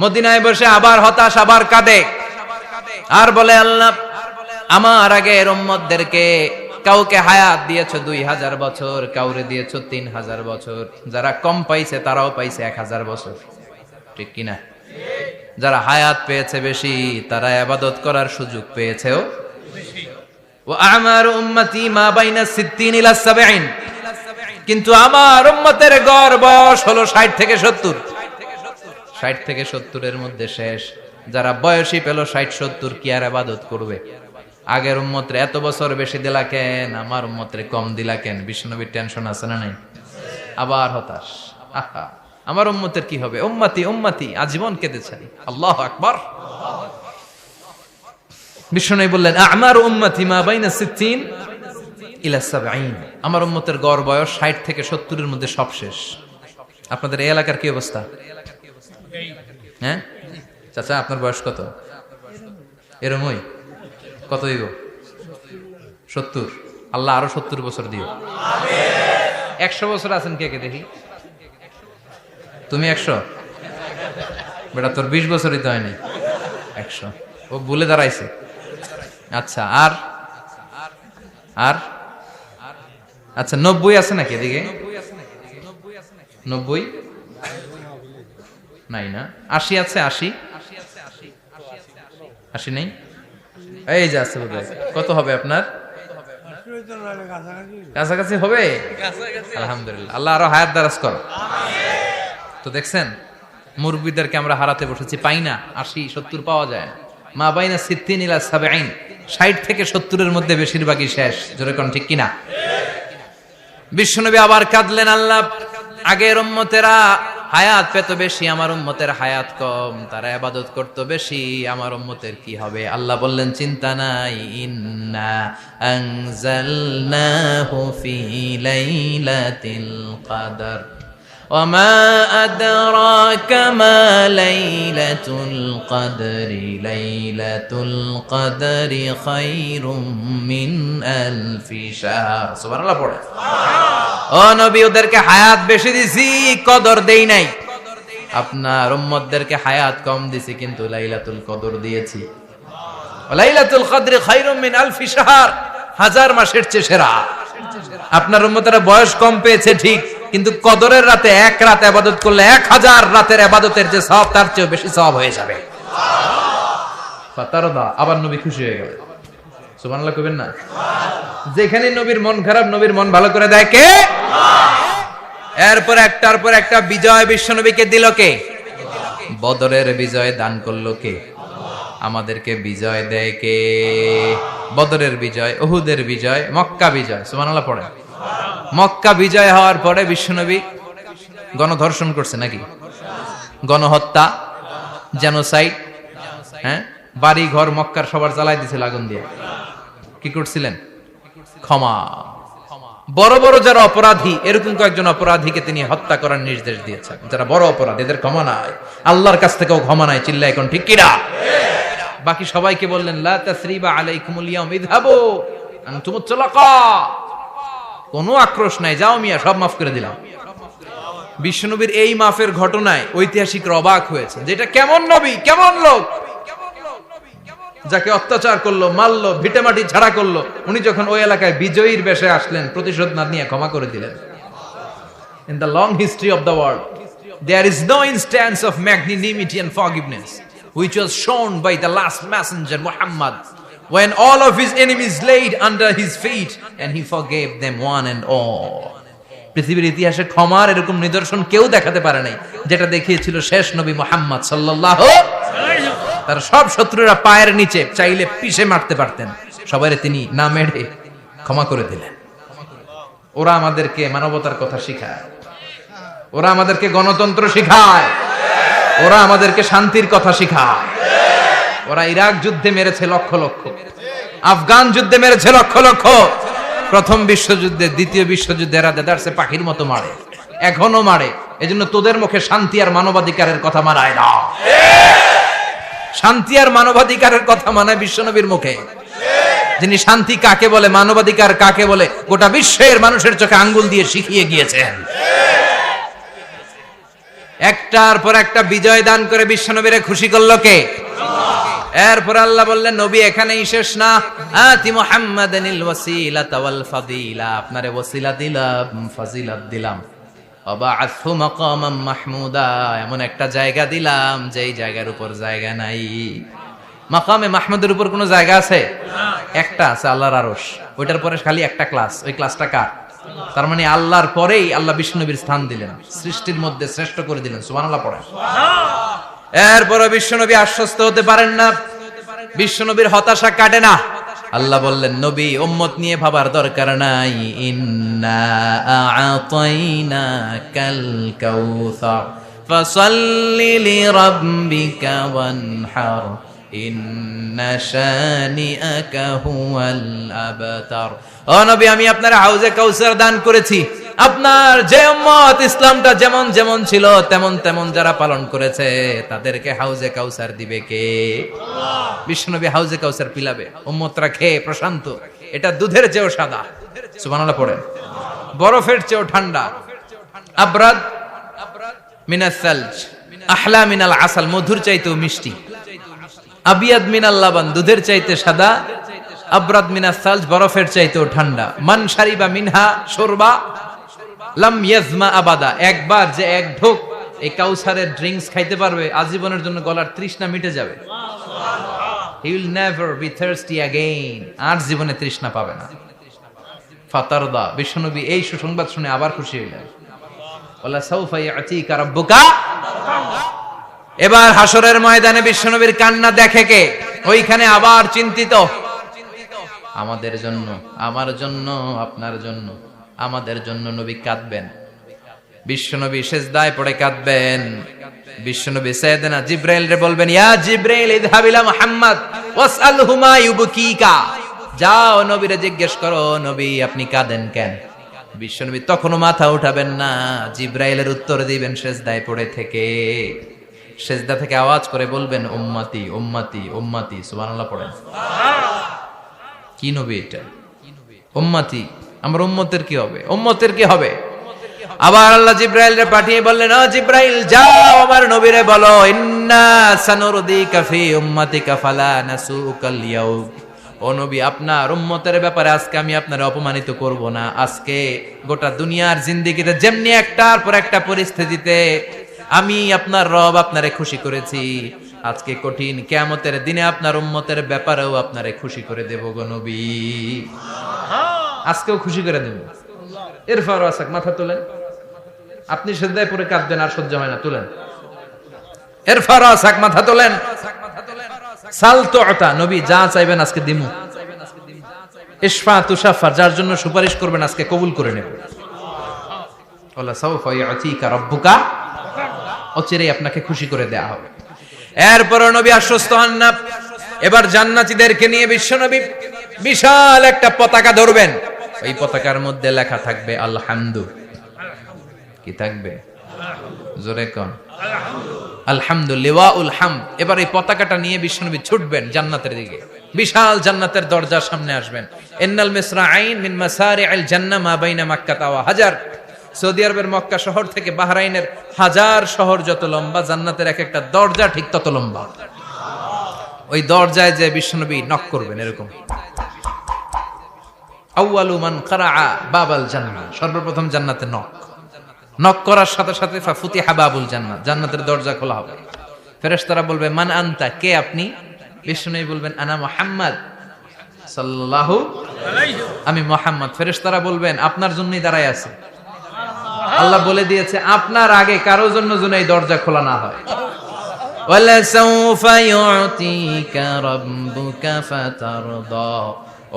মদিনায় বসে আবার হতাশ, আবার কাঁদে আর বলে, আল্লাহ আমার আগের উম্মতদেরকে কাউকে হায়াত দিয়েছো 2000 বছর, কাউরে দিয়েছো 3000 বছর, যারা কম পাইছে তারাও পাইছে 1000 বছর, ঠিক কিনা? যারা হায়াত পেয়েছে বেশি তারা ইবাদত করার সুযোগ পেয়েছেও বেশি। ওয়া আমারু উম্মতি মা বাইনা 60 ইলা 70, কিন্তু আমার উম্মতের গড় বয়স হলো 60 থেকে 70। 60 থেকে 70 এর মধ্যে শেষ। যারা বয়সী পেল 60-70 কি আর ইবাদত করবে? আগের উম্মতরে এত বছর বেশি দিলা কেন, আমার উম্মতরে কম দিলা কেন? বিশ্বনবীর টেনশন আছে না নাই? আবার হতাশ, আহা আমার উম্মতের কি হবে? উম্মতি উম্মতি আজীবন কেঁদেছেন। আল্লাহু আকবার। বিশ্বনবী বললেন, আমার উম্মতি মা বাইনা 60 ইলা 70, আমার উম্মতের গড় বয়স 60 থেকে 70 এর মধ্যে সব শেষ। আপনাদের এই এলাকার কি অবস্থা? হ্যাঁ চাচা, আপনার বয়স কত? এরমই কত দিব? 70। আল্লাহ আরো 70 বছর দিও। 100 বছর আছেন কে কে দেখি? তুমি 100? বেটা তোর 20 বছরই তো হয়নি। 100 ও ভুলে দাঁড়াইছে। আচ্ছা, আর আর আচ্ছা 90 আছে নাকি এদিকে? 90 নাই না? 80 আছে? 80 নেই? এই যে আছে বোধহয়। কত হবে আপনার? কাছাকাছি হবে? আলহামদুলিল্লাহ, আল্লাহ আরো হায়াত দারাজ করো। তো দেখছেন মুরব্বীদেরকে আমরা হারাতে বসেছি, পাই না। 80-70 পাওয়া যায় না। মা বাইনা 60 ইলা 70, 60 থেকে 70 এর মধ্যে বেশিরভাগই শেষ। জোরে কোন ঠিক কিনা? বিশ্বনবী আবার কাঁদলেন, আল্লাহ আগের উম্মতেরা হায়াত পেত বেশি, আমার উম্মতের হায়াত কম, তারা ইবাদত করতো বেশি, আমার উম্মতের কি হবে? আল্লাহ বললেন, চিন্তা নাই, ইন্না আনজালনাহু ফি লাইলাতিল কদর ওয়া মা আদরাকা মা লাইলাতুল কদরি লাইলাতুল কদরি খায়রুম মিন আলফি শাহর। সুবহানাল্লাহ পড়ে। ও নবী, ওদেরকে হায়াত বেশি দিছি, কদর দেই নাই। আপনার উম্মতদেরকে হায়াত কম দিছি, কিন্তু লাইলাতুল কদর দিয়েছি। লাইলাতুল কদরি খায়রুম মিন আলফি শাহর, 1000 মাসের চেয়ে সেরা। আপনার উম্মতেরা বয়স কম পেয়েছে ঠিক, কিন্তু কদরের রাতে এক রাত ইবাদত করলে 1000 রাতের ইবাদতের যে সওয়াব তার চেয়ে বেশি সওয়াব হয়ে যাবে। ফাতারদা, আবার নবী খুশি হয়ে গেলেন। সুবহানাল্লাহ কইবেন না? যেখানে নবীর মন খারাপ, নবীর মন ভালো করে দেয় কে? এরপর একটার পর একটা বিজয় বিশ্বনবীকে দিল কে? বদরের বিজয় দান করলো কে? আমাদেরকে বিজয় দেয় কে? বদরের বিজয়, উহুদের বিজয়, মক্কা বিজয়। সুবহানাল্লাহ পড়ে। মক্কা বিজয় হওয়ার পরে বিশ্বনবী গণধর্ষণ করছে নাকি? গণহত্যা, জেনোসাইড, হ্যাঁ, বাড়ি ঘর মক্কার সবার জ্বালাই দিছিল আগুন দিয়ে। কি করছিলেন? ক্ষমা। বড় বড় যারা অপরাধী, এরকম কয়েকজন অপরাধীকে তিনি হত্যা করার নির্দেশ দিয়েছেন। যারা বড় অপরাধী, এদের ক্ষমা নাই, আল্লাহর কাছ থেকেও ক্ষমা নাই। চিল্লায় এখন ঠিক কিনা? বাকি সবাইকে বললেন, লা তাসরিবা আলাইকুমুল ইয়াউম ইযহাবু আনতুমুত তুলাকা, কোনো আক্রোশ নাই, যাও মিয়া, সব মাফ করে দিলাম। বিশ্বনবীর এই মাফের ঘটনায় ঐতিহাসিকরা অবাক হয়েছে, যেটা কেমন নবী, কেমন লোক, যাকে অত্যাচার করলো, মারলো, ভিটেমাটি ঝাড়া করলো, উনি যখন ওই এলাকায় বিজয়ীর বেশে আসলেন, প্রতিশোধ না নিয়ে ক্ষমা করে দিলেন। In the long history of the world, there is no instance of magnanimity and forgiveness which was shown by the last messenger Muhammad, when all of his enemies laid under his feet and he forgave them one and all. পৃথিবীর ইতিহাসে ক্ষমার এরকম নিদর্শন কেউ দেখাতে পারে নাই, যেটা দেখিয়েছিল শেষ নবী মুহাম্মদ সাল্লাল্লাহু আলাইহি ওয়াসাল্লাম। তার সব শত্রুরা পায়ের নিচে চাইলে পিষে মারতে পারতেন, সবাইরে তিনি না মেরে ক্ষমা করে দিলেন। ওরা আমাদেরকে মানবতার কথা শিখায়, ওরা আমাদেরকে গণতন্ত্র শিখায়, ওরা আমাদেরকে শান্তির কথা শিখায়। ওরা ইরাক যুদ্ধে মেরেছে লক্ষ লক্ষ, আফগান যুদ্ধে মেরেছে লক্ষ লক্ষ, প্রথম বিশ্বযুদ্ধে, দ্বিতীয় যুদ্ধে এরা দেদারসে পাখির মতো মারে, এখনো মারে। এজন্য তোদের মুখে শান্তি আর মানবাধিকারের কথা মানায় না। শান্তি আর মানবাধিকারের কথা মানায় বিশ্বনবীর মুখে, যিনি শান্তি কাকে বলে, মানবাধিকার কাকে বলে, গোটা বিশ্বের মানুষের চোখে আঙ্গুল দিয়ে শিখিয়ে গিয়েছেন। একটার পর একটা বিজয় দান করে বিশ্বনবীরে খুশি করলো কে? এরপর আল্লাহ বললেন, নবী এখানেই শেষ না, আতি মুহাম্মাদানিল ওয়াসিলাতা ওয়াল ফাদিলা, আপনারে ওয়াসিলা দিলাম, ফাজিলাত দিলাম, ওয়াবা'আথহু মাকামান মাহমুদা, এমন একটা জায়গা দিলাম যেই জায়গার উপর জায়গা নাই। মাকামে মাহমুদের উপর কোনো জায়গা আছে? একটা আছে, আল্লাহর আরশ। ওইটার পরে খালি একটা ক্লাস, ওই ক্লাসটা কার? তার মানে আল্লাহর পরেই আল্লাহ বিশ্বনবীর স্থান দিলেন, সৃষ্টির মধ্যে শ্রেষ্ঠ করে দিলেন। সুবহানাল্লাহ পড়েন। এরপর বিশ্বনবী আশ্বস্ত হতে পারেন না, বিশ্বনবীর হতাশা কাটে না। আল্লাহ বললেন, নবী উম্মত নিয়ে ভাবার দরকার নাই, ইন্না আ'তাইনাকাল কাউসার ফাসাল্লি লিরাব্বিকা ওয়ানহার ইন্না শানিআকা হুয়াল আবতার। ও নবী, আমি আপনার হাউজে কাউসার দান করেছি। আপনার যে উম্মত ইসলামটা যেমন যেমন ছিল তেমন তেমন যারা পালন করেছে, তাদেরকে হাউজে কাউসার দিবে কে? বিশ্বনবী হাউজে কাউসার পিলাবে, উম্মতরা খেয়ে প্রশান্ত। এটা দুধের চেয়েও সাদা, সুবহানাল্লাহ পড়েন, বরফের চেয়েও ঠান্ডা, আবরাদ মিনাস সালজ, আহলা মিনাল আসাল, মধুর চাইতেও মিষ্টি, আবিয়াদ মিনাল লাবান, দুধের চাইতে সাদা, আবরাদ মিনাস সালজ, বরফের চাইতেও ঠান্ডা। মান শারিবা মিনহা শুরবা লাম ইয়াজমা আবাদা, একবার যে এক ঢোক এই কাউসারের ড্রিঙ্কস খাইতে পারবে, আজীবনের জন্য গলার তৃষ্ণা মিটে যাবে। He will never be thirsty again, আর জীবনে তৃষ্ণা পাবে না। ফাতারদা, বিশ্বনবী এই সুসংবাদ শুনে আবার খুশি হইলেন। ওয়ালা সাউফা ইয়াতিকা রাব্বুকা। এবার হাসরের ময়দানে বিশ্বনবীর কান্না দেখে কে? ওইখানে আবার চিন্তিত, আমাদের জন্য, আমার জন্য, আপনার জন্য, আমাদের জন্য নবী কাঁদবেন। বিশ্বনবী সিজদায় পড়ে কাঁদবেন। বিশ্বনবী সাইয়েদনা জিবরাইল রে বলবেন, ইয়া জিবরাইল ইযহাব ইলা মুহাম্মদ ওয়াসআলহু মা ইউবকিকা, যাও নবীরে জিজ্ঞেস করো, নবী আপনি কাঁদেন কেন? বিশ্বনবী তখনও মাথা উঠাবেন না, জিবরাইলের উত্তর দিবেন সিজদায় পড়ে থেকে। সিজদা থেকে আওয়াজ করে বলবেন, উম্মতি উম্মতি উম্মতি। সুবহানাল্লাহ পড়েন। কি নবী এটা? উম্মতি, আমার উম্মতের কি হবে? উম্মতের কি হবে? আবার আল্লাহ জিবরাইলকে পাঠিয়ে বললেন, ও জিবরাইল যাও আমার নবীরে বলো, ইন্না সানুরদিকা ফি উম্মতিকা ফালা নাসুকাল ইয়াউম। ও নবী, আপনার উম্মতের ব্যাপারে আজকে আমি আপনারে অপমানিত করব না। আজকে গোটা দুনিয়ার জিন্দেগিতে যেমনি একটার পর একটা পরিস্থিতিতে আমি আপনার রব আপনারে খুশি করেছি, আজকে কঠিন কিয়ামতের দিনে আপনার উম্মতের ব্যাপারেও আপনারে খুশি করে দেব গো নবী। আজকেও খুশি করে দেব। এরপর আসাক, মাথা তোলেন। আপনি সিজদায় পড়ে কাঁদবেন, আর সহ্য হয় না, তুলেন। এরপর আসাক, মাথা তোলেন। সাল তুতা, নবী যা চাইবেন আজকে দিমু। ইশফা তুশাফা, যার জন্য সুপারিশ করবেন আজকে কবুল করে নেব। ওয়ালা সাউফা ইয়াতিকা রাব্বুকা, অচিরেই আপনাকে খুশি করে দেয়া হবে। এরপর নবী আশ্বস্ত হন না। এবার জান্নাতীদেরকে নিয়ে বিশ্বনবী বিশাল একটা পতাকা ধরবেন। ওই পতাকার মধ্যে লেখা থাকবে আলহামদু। কি থাকবে? জোরে কোন? আলহামদুলিল্লাহ উল হামদ। এবার এই পতাকাটা নিয়ে বিশ্বনবী ছুটবেন জান্নাতের দিকে। বিশাল জান্নাতের দরজার সামনে আসবেন। ইন্নাল মিসরাঈন মিন মাসারি'আল জান্নাহ মা বাইনা মাক্কাহ ওয়া হাজার। সৌদি আরবের মক্কা শহর থেকে বাহরাইনের 1000 শহর যত লম্বা, জান্নাতের এক একটা দরজা ঠিক তত লম্বা। ওই দরজায় যে বিশ্বনবী নক করবেন এরকম, আউয়ালু মান কারাআ বাবাল জান্নাহ, সর্বপ্রথম জান্নাতে নক করার সাথে সাথে ফাফুতিহা বাবুল জান্নাহ, জান্নাতের দরজা খোলা হবে। ফেরেশতারা বলবে মান আনতা, কে আপনি? বিশ্বনবী বলবেন আনা মুহাম্মদ সাল্লাল্লাহু আলাইহি, আমি মুহাম্মদ। ফেরেশতারা বলবেন আপনার জন্যই দাঁড়ায় আছে। আল্লাহ বলে দিয়েছে আপনার আগে কারোর জন্য যেন এই দরজা খোলা না হয়। ওয়ালা সাউফা ইউতিকা রাব্বুকা ফাতারদা,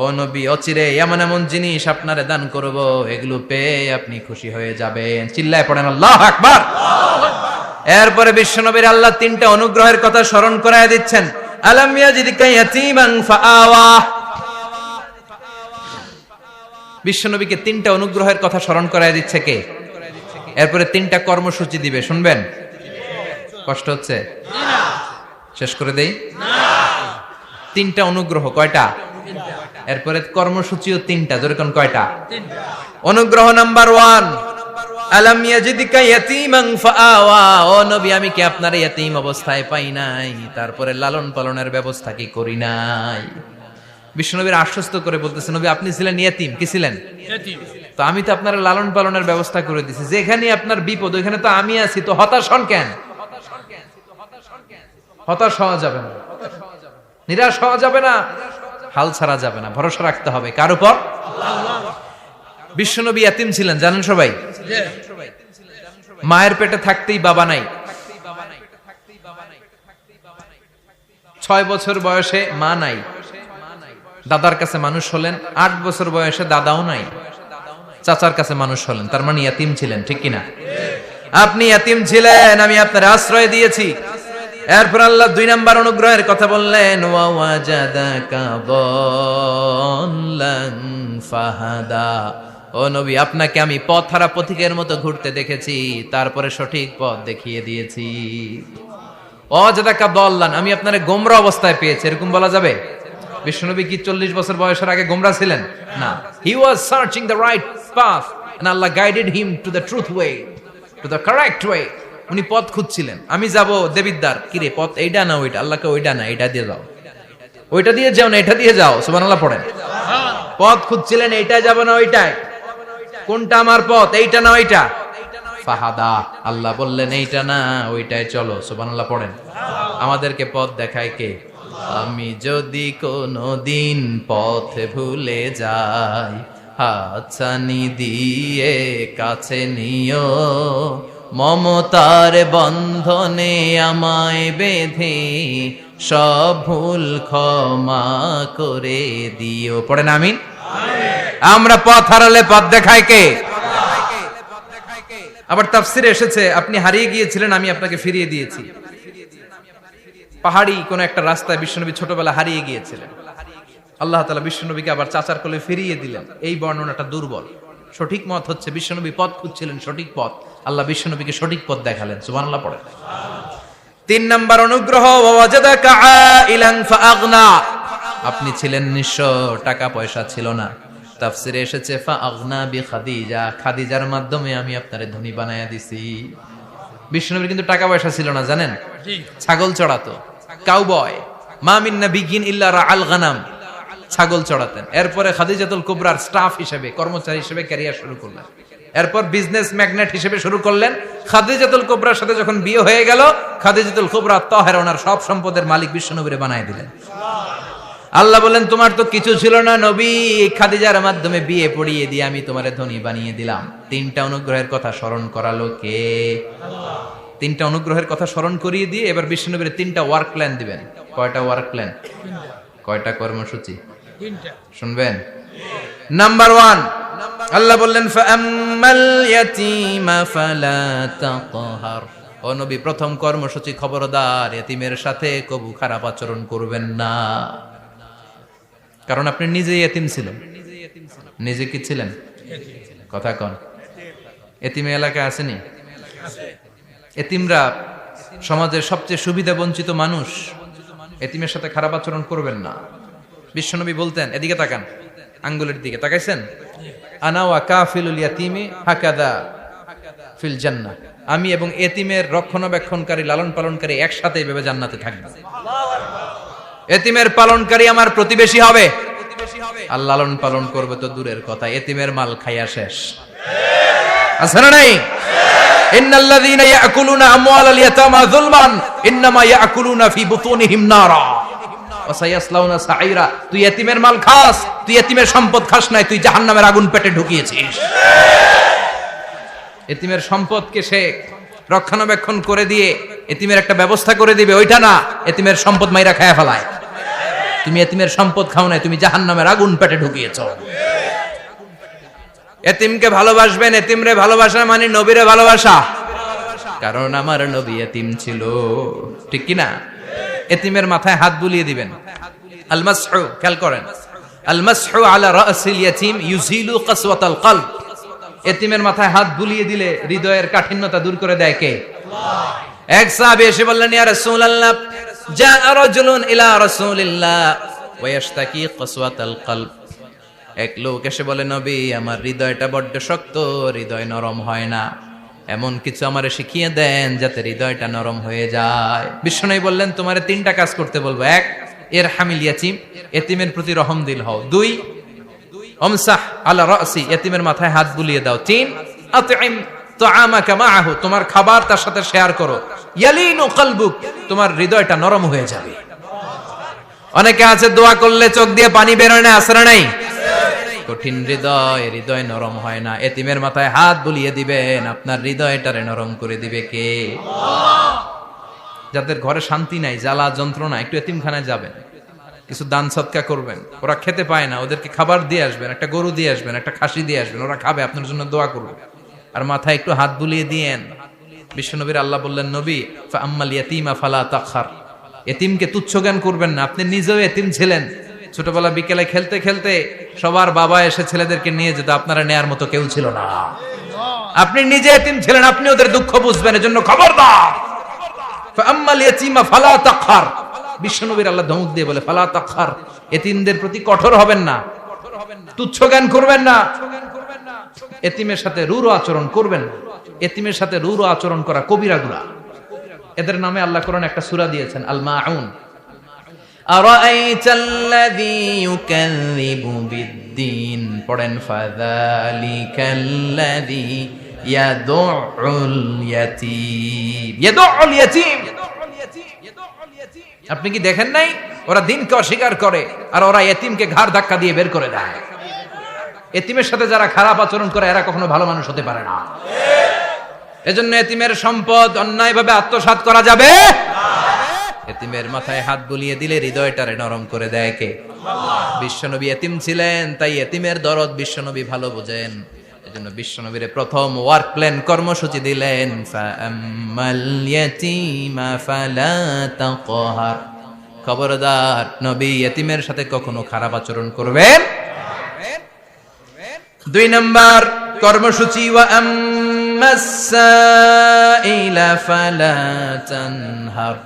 ও নবী অচিরে এমন এমন জিনিস আপনারে দান করব, এগুলো পেয়ে আপনি খুশি হয়ে যাবেন। চিল্লায় পড়েন আল্লাহু আকবার। এরপরে বিশ্বনবীর আল্লাহ 3টা অনুগ্রহের কথা স্মরণ করায় দিচ্ছেন। আলাম ইয়াজিদকা ইয়াতীমান ফাআওয়া, বিশ্বনবীকে 3টা অনুগ্রহের কথা স্মরণ করায় দিচ্ছে কে? এরপরে 3টা কর্মসূচি দিবে, শুনবেন? কষ্ট হচ্ছে? শেষ করে দেই। 3টা অনুগ্রহ, কয়টা? এরপরে কর্মসূচিও 3টা, যেরকম কয়টা? অনুগ্রহ নাম্বার 1, আলাম ইয়াজিদকা ইয়াতীমান ফাআওয়া, ও নবী আমি কি আপনার ইয়াতীম অবস্থায় পাই নাই, তারপরে লালন পালনের ব্যবস্থা কি করি নাই? বিশ্বনবীর আশ্বস্ত করে বলতেছে নবী আপনি ছিলেন ইয়াতীম, কি ছিলেন? ইয়াতীম। তো আমি তো আপনার লালন পালনের ব্যবস্থা করে দিয়েছি, যেখানে আপনার বিপদ ওইখানে তো আমি আছি, তো হতাশ হন কেন? হতাশ হওয়া যাবে না, নিরাশ হওয়া যাবে না, হাল ছাড়া যাবে না, ভরসা রাখতে হবে কার উপর? আল্লাহ। বিশ্বনবী ইয়াতীম ছিলেন জানেন সবাই? মায়ের পেটে থাকতেই বাবা নাই, 6 বছর বয়সে মা নাই, দাদার কাছে মানুষ হলেন, 8 বছর বয়সে দাদাও নাই, চাচার কাছে মানুষ হলেন, তার মানে ইয়াতীম ছিলেন, ঠিক কিনা? আপনি ইয়াতীম ছিলেন, আমি আপনার আশ্রয় দিয়েছি। এরপর আল্লাহ 2 নাম্বার অনুগ্রহের কথা বললেন, ওয়া ওয়াজাদাকা দাল্লান ফাহাদা, ও নবী আপনাকে আমি পথহারা পথিকের মতো ঘুরতে দেখেছি, তারপরে সঠিক পথ দেখিয়ে দিয়েছি। ওয়াজাদাকা দাল্লান, আমি আপনারে গোমরা অবস্থায় পেয়েছি, এরকম বলা যাবে? বিশ্বনবী কি 40 বছর বয়সের আগে গোমরা ছিলেন? না, he was searching the right path and Allah guided him to the truth way, to the correct way. উনি পথ খুঁজছিলেন। আমি যাব দেবিদ্দার, কি রে পথ এইটা না ওইটা? আল্লাহকে ওইটা না এটা দিয়ে যাও, ওইটা দিয়ে যাও না এটা দিয়ে যাও, সুবহানাল্লাহ পড়েন। পথ খুঁজছিলেন, এইটা যাব না ওইটাই, কোনটা আমার পথ, এইটা না ওইটা? ফাহাদা, আল্লাহ বললেন এইটা না ওইটাই চলো, সুবহানাল্লাহ পড়েন। আমাদেরকে পথ দেখায় কে? আমি যদি কোনদিন পথ ভুলে যাই, হাতছানি দিয়ে কাছে নিও, মমতার বন্ধনে আমায় বেঁধে সব ভুল ক্ষমা করে দিও। পড়েন আমিন। আমরা পথ হারালে পথ দেখায় কে? আবার তাফসিরে এসেছে আপনি হারিয়ে গিয়েছিলেন, আমি আপনাকে ফিরিয়ে দিয়েছি। পাহাড়ি কোন একটা রাস্তায় বিশ্বনবী ছোটবেলা হারিয়ে গিয়েছিলেন, আল্লাহ তাআলা বিশ্বনবীকে আবার চাচার কোলে ফিরিয়ে দিলেন। এই বর্ণনাটা দুর্বল। সঠিক মত হচ্ছে বিশ্বনবী পথ খুঁজছিলেন, সঠিক পথ, আল্লাহ বিশ্বনবীকে সঠিক পথ দেখালেন, সুবহানাল্লাহ পড়েন। 3 নাম্বার অনুগ্রহ, ওয়াজাদাকা আইলান ফাআগনা, আপনি ছিলেন নিঃস্ব, টাকা পয়সা ছিল না। তাফসিরে এসেছে ফাআগনা বিখাদিজা, খাদিজার মাধ্যমে আমি আপনারে ধনী বানায়া দিছি। বিশ্বনবীর কিন্তু টাকা পয়সা ছিল না জানেন, ছাগল চড়াতো, কাউবয়। মা মিন নাবিয়্যিন ইল্লা রাআল গানাম, ছাগল চড়াতেন। এরপরে খাদিজাতুল কুবরার স্টাফ হিসেবে, কর্মচারী হিসেবে ক্যারিয়ার শুরু করলেন। এরপর বিজনেস ম্যাগনেট হিসেবে শুরু করলেন। খাদিজাতুল কুবরার সাথে যখন বিয়ে হয়ে গেল, খাদিজাতুল কুবরা তাহেরা ওনার সব সম্পদের মালিক বিশ্বনবীরে বানায় দিলেন। আল্লাহ বলেন তোমার তো কিছু ছিল না নবী, খাদিজার মাধ্যমে বিয়ে পড়িয়ে দিয়ে আমি তোমারে ধনী বানিয়ে দিলাম। 3টা অনুগ্রহের কথা স্মরণ করালো কে? আল্লাহ। 3টা অনুগ্রহের কথা স্মরণ করিয়ে দিয়ে এবার বিশ্বনবীর 3টা ওয়ার্ক প্ল্যান দিবেন। কয়টা ওয়ার্ক প্ল্যান? কয়টা কর্মসূচি? 3টা। শুনবেন। নাম্বার 1, আল্লাহ বললেন ফাআম্মাল ইয়াতীমা ফালা তাকহার, ও নবী প্রথম কর্মসূচি খবরদার এতিমের সাথে কবু খারাপ আচরণ করবেন না, কারণ আপনি নিজে এতিম ছিলেন। নিজে কি ছিলেন? কথা কন। এতিমে এলাকা আসেনি? এতিমরা সমাজের সবচেয়ে সুবিধা বঞ্চিত মানুষ, এতিমের সাথে খারাপ আচরণ করবেন না। বিশ্বনবী বলতেন, এদিকে তাকান, আঙ্গুলের দিকে তাকাইছেন, আনা ওয়া কাফিলুল ইয়াতীমি হাকাদা ফিল জান্নাহ, আমি এবং এতিমের রক্ষণাবেক্ষণকারী লালন পালনকারী একসাথে এইভাবে জান্নাতে থাকবে। এতিমের পালনকারী আমার প্রতিবেশী হবে, আর লালন পালন করবে তো দূরের কথা, এতিমের মাল খাইয়া শেষ। আছে না নাই? ইন্নাল্লাযীনা ইয়াকুলুনা আমওয়ালাল ইয়াতামা যুলমান ইন্নামা ইয়াকুলুনা ফি বুতুনিহিম নারা ওয়া সায়াসলাউনা সাঈরা। তুই এতিমের মাল খাস, তুই এতিমের সম্পদ খাস নাই, তুই জাহান্নামের আগুন পেটে ঢুকিয়েছিস। এতিমের সম্পদকে সে রক্ষণাবেক্ষণ করে দিয়ে এতিমের একটা ব্যবস্থা করে দিবে, ওইটা না, এতিমের সম্পদ মাইরা খায়া ফেলায়। তুমি এতিমের সম্পদ খাও নাই, তুমি জাহান্নামের আগুন পেটে ঢুকিয়েছো। এতিমকে ভালোবাসবেন, এতিমরে ভালোবাসা মানে নবীরে ভালোবাসা, কারণ আমার নবী এতিম ছিল, ঠিক কি না? এতিমের মাথায় হাত বুলিয়ে দিবেন। আল মাসহু, খেয়াল করেন, আল মাসহু আলা রাসিল ইয়াতিম ইউজিলু কাসওয়াতাল কলব। এতিমের মাথায় হাত বুলিয়ে দিলে হৃদয়ের কাঠিন্যতা দূর করে দেয় কে? আল্লাহ। এক সাহাবী এসে বললেন, ইয়া রাসূলুল্লাহ, জাআ রাজুলুন ইলা রাসূলিল্লাহ ওয়া ইয়াশতাকি কাসওয়াতাল কলব। এক লোক এসে বলে, নবী, আমার হৃদয়টা বড্ড শক্ত, হৃদয় নরম হয় না, এমন কিছু আমারে শিখিয়ে দেন যাতে হৃদয়টা নরম হয়ে যায়। বিশ্বনবী বললেন, তোমারে তিনটা কাজ করতে বলবো। এক, ইরহামিল ইয়াতীম, এতিমের প্রতি রহম দিল হও। দুই, আমসাহ আলা রাসি, এতিমের মাথায় হাত বুলিয়ে দাও। তিন, আতইম তাআমাকা মাআহু, তোমার খাবার তার সাথে শেয়ার করো। ইয়ালিনু কলবুক, তোমার হৃদয়টা নরম হয়ে যাবে। অনেকে আছে দোয়া করলে চোখ দিয়ে পানি বের হয় না, আসরা নাই? কঠিন হৃদয়, হৃদয় নরম হয় না। এতিমের মাথায় হাত বুলিয়ে দিবেন, আপনার হৃদয়টারে নরম করে দিবে কে? আল্লাহ। যাদের ঘরে শান্তি নাই, জ্বালা যন্ত্রণা, একটু এতিমখানায় যাবেন, কিছু দান সদকা করবেন। ওরা খেতে পায় না, ওদেরকে খাবার দিয়ে আসবেন, একটা গরু দিয়ে আসবেন, একটা খাসি দিয়ে আসবেন, ওরা খাবে, আপনার জন্য দোয়া করবে। আর মাথায় একটু হাত বুলিয়ে দিয়েন। বিশ্বনবীর আল্লাহ বললেন, নবী, ফাআম্মাল ইয়াতীমা ফালা তাখর, এতিমকে তুচ্ছ জ্ঞান করবেন না। আপনি নিজেও এতিম ছিলেন, ছোটবেলা বিকেলে খেলতে খেলতে সবার বাবা এসে ছেলেদেরকে নিয়ে যেত, আপনারা নেয়ার মতো কেউ ছিল না। আপনি নিজে এতিম ছিলেন, আপনি ওদের দুঃখ বুঝবেন, এজন্য খবরদার। ফাআম্মাল ইয়াতীমা ফালা তাখর, বিশ্বনবীর আল্লাহ ধমক দিয়ে বলে, ফালা তাখর, এতিমদের প্রতি কঠোর হবেন না, তুচ্ছ জ্ঞান করবেন না, এতিমের সাথে রূঢ় আচরণ করবেন না। এতিমের সাথে রূঢ় আচরণ করা কবিরা গুনাহ। এদের নামে আল্লাহ কোরআনে একটা সূরা দিয়েছেন, আল মাউন। আরাআইতাল্লাযী ইউকাযযিবু বিদ্দীন, পড়েন, ফাযালিকাল্লাযী ইয়াদুউল ইয়াতীম। ইয়াদুউল ইয়াতীম, আপনি কি দেখেন নাই? ওরা দিনকে অস্বীকার করে আর ওরা এতিমকে ঘাড় ধাক্কা দিয়ে বের করে দেয়। এতিমের সাথে যারা খারাপ আচরণ করে এরা কখনো ভালো মানুষ হতে পারে না। এজন্য এতিমের সম্পদ অন্যায়ভাবে আত্মসাৎ করা যাবে না। এতিমের মাথায় হাত বুলিয়ে দিলে হৃদয়টারে নরম করে দেয় কে? আল্লাহ। বিশ্বনবী এতিম ছিলেন, তাই এতিমের দরদ বিশ্বনবী ভালো বোঝেন। এজন্য বিশ্বনবীর প্রথম ওয়ার্ক প্ল্যান, কর্মসূচি দিলেন, ফাআম্মাল ইয়াতীমা ফালা তাকহার, খবরদার নবী এতিমের সাথে কখনো খারাপ আচরণ করবেন। দুই নাম্বার কর্মসূচি, ওয়া আম্মাস সাইলা ফালা তানহার,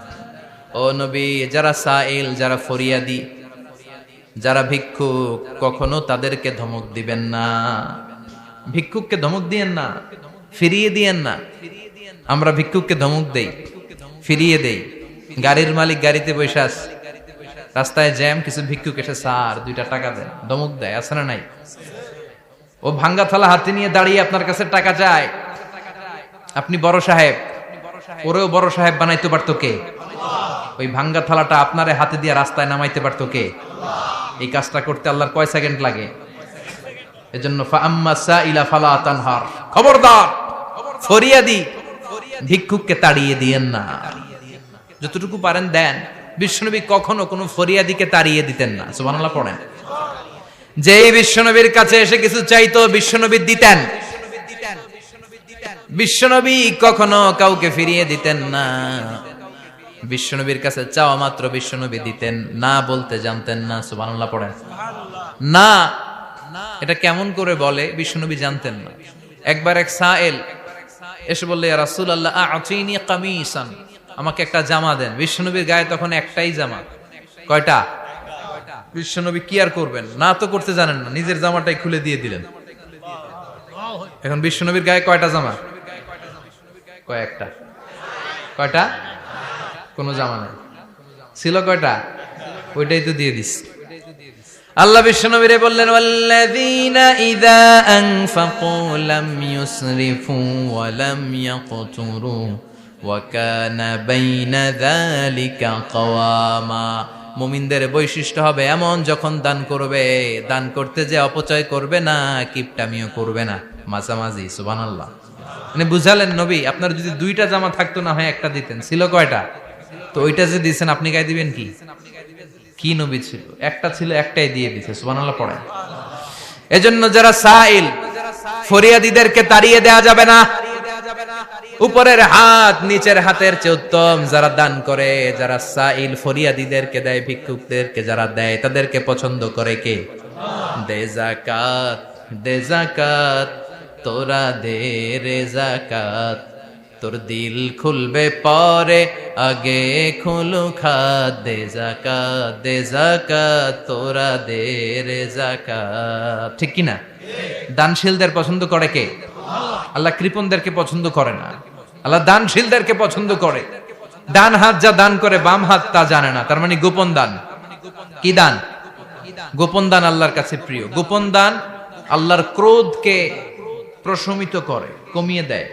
ও নবী, যারা সাইল, যারা ফরিয়াদি, যারা ভিক্ষুক, কখনো তাদেরকে ধমক দিবেন না। ভিক্ষুককে ধমক দিয়েন না, ফিরিয়ে দিয়েন না। আমরা ভিক্ষুককে ধমক দেই, ফিরিয়ে দেই। গাড়ির মালিক গাড়িতে বসে আছে, রাস্তায় জ্যাম, কিছু ভিক্ষুক এসে স্যার 2টা টাকা দেন, ধমক দেয়, আছে না নাই? ও ভাঙ্গা থালা হাতে নিয়ে দাঁড়িয়ে আপনার কাছে টাকা চায়। আপনি বড় সাহেব, ওরেও বড় সাহেব বানাইতে পারতো কে? ওই ভাঙ্গা থালাটা আপনারে হাতে দিয়ে রাস্তায় নামাইতে পারতো কে? এই কাজটা করতে আল্লাহর কয় সেকেন্ড লাগে? এজন্য ফাআম্মাস সাইলা ফালা তানহার, খবরদার ফরিয়াদি ভিক্ষুককে তাড়িয়ে দিয়েন না। যতটুকু পারেন দেন। বিশ্বনবী কখনো কোনো ফরিয়াদিকে তাড়িয়ে দিতেন না। সুবহানাল্লাহ পড়েন। যেই বিশ্বনবীর কাছে এসে কিছু চাইতো বিশ্বনবী দিতেন। বিশ্বনবী কখনো কাউকে ফিরিয়ে দিতেন না। বিশ্বনবীর কাছে চাওয়া মাত্র বিশ্বনবী দিতেন, না বলতে জানতেন না। সুবহানাল্লাহ পড়েন। না এটা কেমন করে বলে বিশ্বনবী জানতেন না। একবার এক সাইল এসে বললে, ইয়া রাসূলুল্লাহ আ'তিনি কামিসান, আমাকে একটা জামা দেন। বিশ্বনবীর গায়ে তখন একটাই জামা। কয়টা? বিশ্বনবী কি আর করবেন, না তো করতে জানেন না, নিজের জামাটাই খুলে দিয়ে দিলেন। এখন বিশ্বনবীর গায়ে কয়টা জামা? কয়েকটা। কয়টা? কোনো জামা নাই। ছিল কয়টা? ওইটাই তো দিয়ে দিস। আল্লাহ বিশ্বনবীরে বললেন, ওয়াল্লাযীনা ইযা আনফাকু লাম ইউসরিফু ওয়া লাম ইয়াকতুরু ওয়া কানা বাইনা যালিকা কাওয়ামা। মুমিনদের বৈশিষ্ট্য হবে এমন, যখন দান করবে, দান করতে যে অপচয় করবে না, কিপটামিও করবে না, মাঝামাঝি। সুবহানাল্লাহ। মানে বুঝালেন নবী, আপনার যদি দুইটা জামা থাকতো না হয় একটা দিতেন। ছিল কয়টা? তো ওইটা যে দিয়েছেন আপনি গায়ে দিবেন কি? কি নবী ছিল? একটা ছিল, একটাই দিয়ে দিছে। সুবহানাল্লাহ পড়েন। এজন্য যারা সাইল, ফরিয়াদীদেরকে তাড়িয়ে দেয়া যাবে না। উপরের হাত নিচের হাতের চেয়ে উত্তম যারা দান করে, যারা সাইল ফরিয়াদীদেরকে দেয়, ভিক্ষুকদেরকে যারা দেয়, তাদেরকে পছন্দ করে কে? দে যাকাত, দে যাকাত, তোরা দে রে যাকাত, তোর দিল খুলবে পরে, আগে খুলু খাত। দে যাকাত, দে যাকাত, তোরা দে রে যাকাত। ঠিক কি না? দানশীলদের পছন্দ করে কে? আল্লাহ কৃপণদেরকে পছন্দ করে না, আল্লাহ দানশীলদেরকে পছন্দ করে। ডান হাত যা দান করে, বাম হাত তা জানে না, তার মানে গোপন দান। কি দান? গোপন দান আল্লাহর কাছে প্রিয়। গোপন দান আল্লাহর ক্রোধকে প্রশমিত করে, কমিয়ে দেয়।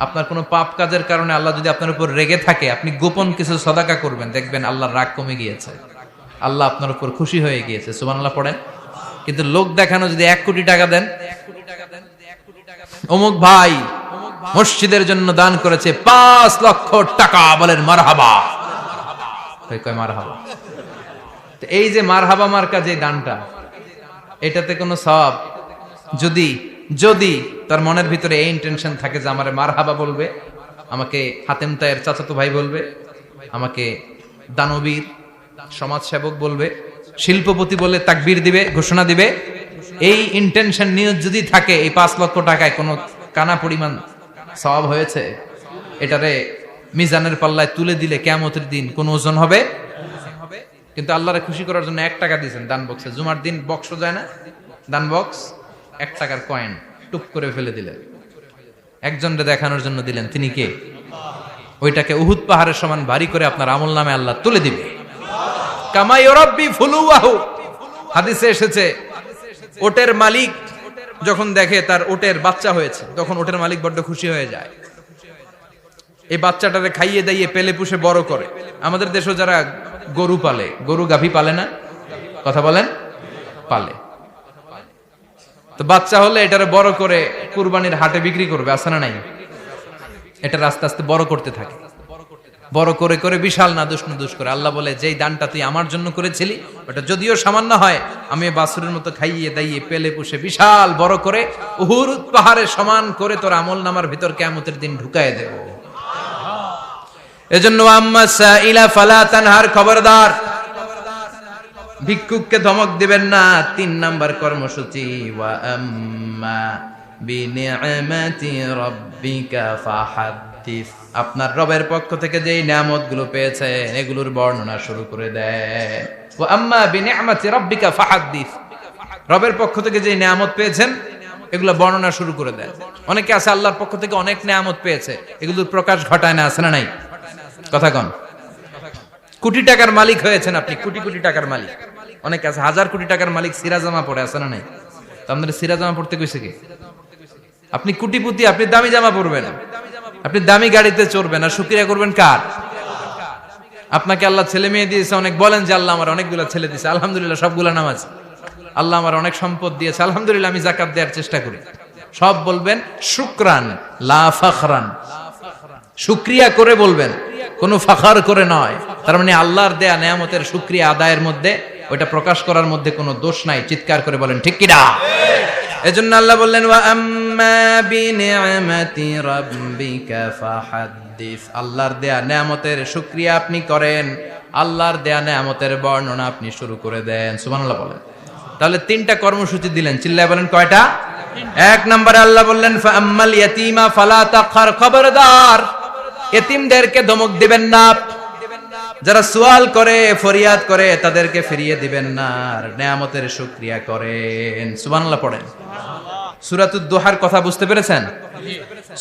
আপনার কোনো পাপ কাজের কারণে আল্লাহ যদি আপনার উপর রেগে থাকে, আপনি গোপন কিছু সদাকা করবেন, দেখবেন আল্লাহর রাগ কমে গিয়েছে, আল্লাহ আপনার উপর খুশি হয়ে গিয়েছে। সুবহানাল্লাহ পড়েন। কিন্তু লোক দেখানো যদি 1 কোটি টাকা দেন, অমুক ভাই মসজিদের জন্য দান করেছে 5 লক্ষ টাকা, বলেন মারহাবা। কয় মারহাবা। তো এই যে মারহাবা মার্কা যে দানটা, এটাতে কোনো সওয়াব যদি যদি তার মনের ভিতরে এই ইন্টেনশন থাকে যে আমারে মারহাবা বলবে, আমাকে হাতেম তায়ের চাচাতো ভাই বলবে, আমাকে দানবীর সমাজসেবক বলবে, শিল্পপতি বলে তাকবীর দিবে, ঘোষণা দিবে, এই ইন্টেনশন নিয়ে যদি থাকে, এই 5 লক্ষ টাকায় কোনো কানা পরিমাণ সওয়াব হয়েছে, এটারে মিজানের পাল্লায় তুলে দিলে কিয়ামতের দিন কোন ওজন হবে? কিন্তু আল্লাহরে খুশি করার জন্য 1 টাকা দিয়েছেন দান বক্সে। জুমার দিন বক্স যায় না, দান বক্স, 1 টাকার কয়েন টুপ করে ফেলে দিলেন, একজনকে দেখানোর জন্য দিলেন। তিনি কে? ওইটাকে উহুদ পাহাড়ের সমান ভারী করে আপনার আমল নামে আল্লাহ তুলে দিবে। কামা ইউরাব্বি ফুলুয়াহু, হাদিসে এসেছে, ওটের মালিক যখন দেখে তার ওটের বাচ্চা হয়েছে, তখন ওটের মালিক বড্ড খুশি হয়ে যায়। এই বাচ্চাটারে খাইয়ে দাইয়ে পেলে পুষে বড় করে। আমাদের দেশে যারা গরু পালে, গরু গাভী পালে না? কথা বলেন। পালে। তো বাচ্চা হলে এটারে বড় করে কুরবানির হাটে বিক্রি করবে, আছে না নাই? এটা আস্তে আস্তে বড় করতে থাকে, বড় করে করে বিশাল নাদুস করে। আল্লাহ বলে, যেই দানটা তুই আমার জন্য করেছিলি, ওটা যদিও সামান্য হয়, আমি বাছুরের মতো খাইয়ে দাইয়ে পেলে পুষে বিশাল বড় করে উহুদ পাহাড়ের সমান করে তোর আমল নামার ভিতর কিয়ামতের দিন ঢুকায় দেব। এজন্য আম্মা সাইলা ফালা তানহার, খবরদার ভিক্ষুককে ধমক দিবেন না। 3 নাম্বার কর্মসূচি, ওয়া আম্মা বিনিআমাতি রাব্বিকা ফাহাদ্দিস, আপনার রবের পক্ষ থেকে যেই নিয়ামতগুলো পেয়েছেন এগুলোর বর্ণনা শুরু করে দেয়। ওয়া আম্মা বিনিআমাতি রাব্বিকা ফাহাদ্দিস, রবের পক্ষ থেকে যেই নিয়ামত পেয়েছেন এগুলো বর্ণনা শুরু করে দেয়। অনেকে আছে আল্লাহর পক্ষ থেকে অনেক নিয়ামত পেয়েছে, এগুলোর প্রকাশ ঘটায় না, আছে না নাই? কথা কন। কোটি টাকার মালিক হয়েছেন আপনি, কোটি কোটি টাকার মালিক। অনেকে আছে 1000 কোটি টাকার মালিক, সিরাজামা পরে, আছে না নাই? তো আপনাদের সিরাজামা পড়তে কইছে কে? আপনি কোটিপতি, আপনি দামি জামা পরবেন, আপনি দামি গাড়িতে চড়বেন, আর শুকরিয়া করবেন কার? আপনাকে আল্লাহ ছেলে মেয়ে দিয়েছে অনেক, বলেন যে আল্লাহ আমার অনেকগুলো ছেলে দিয়েছে, আলহামদুলিল্লাহ, সবগুলা নামাজ। আল্লাহ আমার অনেক সম্পদ দিয়েছে, আলহামদুলিল্লাহ, আমি যাকাত দেওয়ার চেষ্টা করি। সব বলবেন শুকরান লা ফাখরান, শুকরিয়া করে বলবেন, কোনো ফাখার করে নয়। তার মানে আল্লাহর দেয়া নিয়ামতের শুকরিয়া আদায়ের মধ্যে, ওটা প্রকাশ করার মধ্যে কোনো দোষ নাই। চিৎকার করে বলেন ঠিক কি না? এজন্য আল্লাহ বললেন, ওয়া আম্মা বিনিআমাতি রাব্বিকা ফাহাদ্দিস, আল্লাহর দেয়া নিয়ামতের শুকরিয়া আপনি করেন, আল্লাহর দেয়া নিয়ামতের বর্ণনা আপনি শুরু করে দেন। সুবহানাল্লাহ বলেন। তাহলে 3টা কর্মসূচি দিলেন, চিল্লায় বলেন কয়টা? 1 নম্বরে আল্লাহ বললেন, ফা আম্মাল ইয়াতীমা ফালা তাকহার, খবরদার এতিমদেরকে ধমক দিবেন না। যারা সুয়াল করে ফরিয়াদ করে তাদেরকে ফিরিয়ে দিবেন না, আর নেয়ামতের শুকরিয়া করেন। সুবহানাল্লাহ পড়েন। সূরাতুদ দুহার কথা বুঝতে পেরেছেন?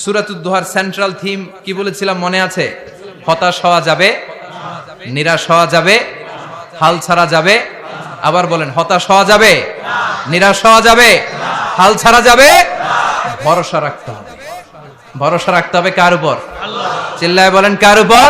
সূরাতুদ দুহার সেন্ট্রাল থিম কি বলেছিলাম মনে আছে? হতাশ হওয়া যাবে, নিরাশ হওয়া যাবে, হাল ছাড়া যাবে। আবার বলেন, হতাশ হওয়া যাবে, নিরাশ হওয়া যাবে, হাল ছাড়া যাবে, ভরসা রাখতে হবে। ভরসা রাখতে হবে কার উপর? চিল্লায় বলেন, কার উপর?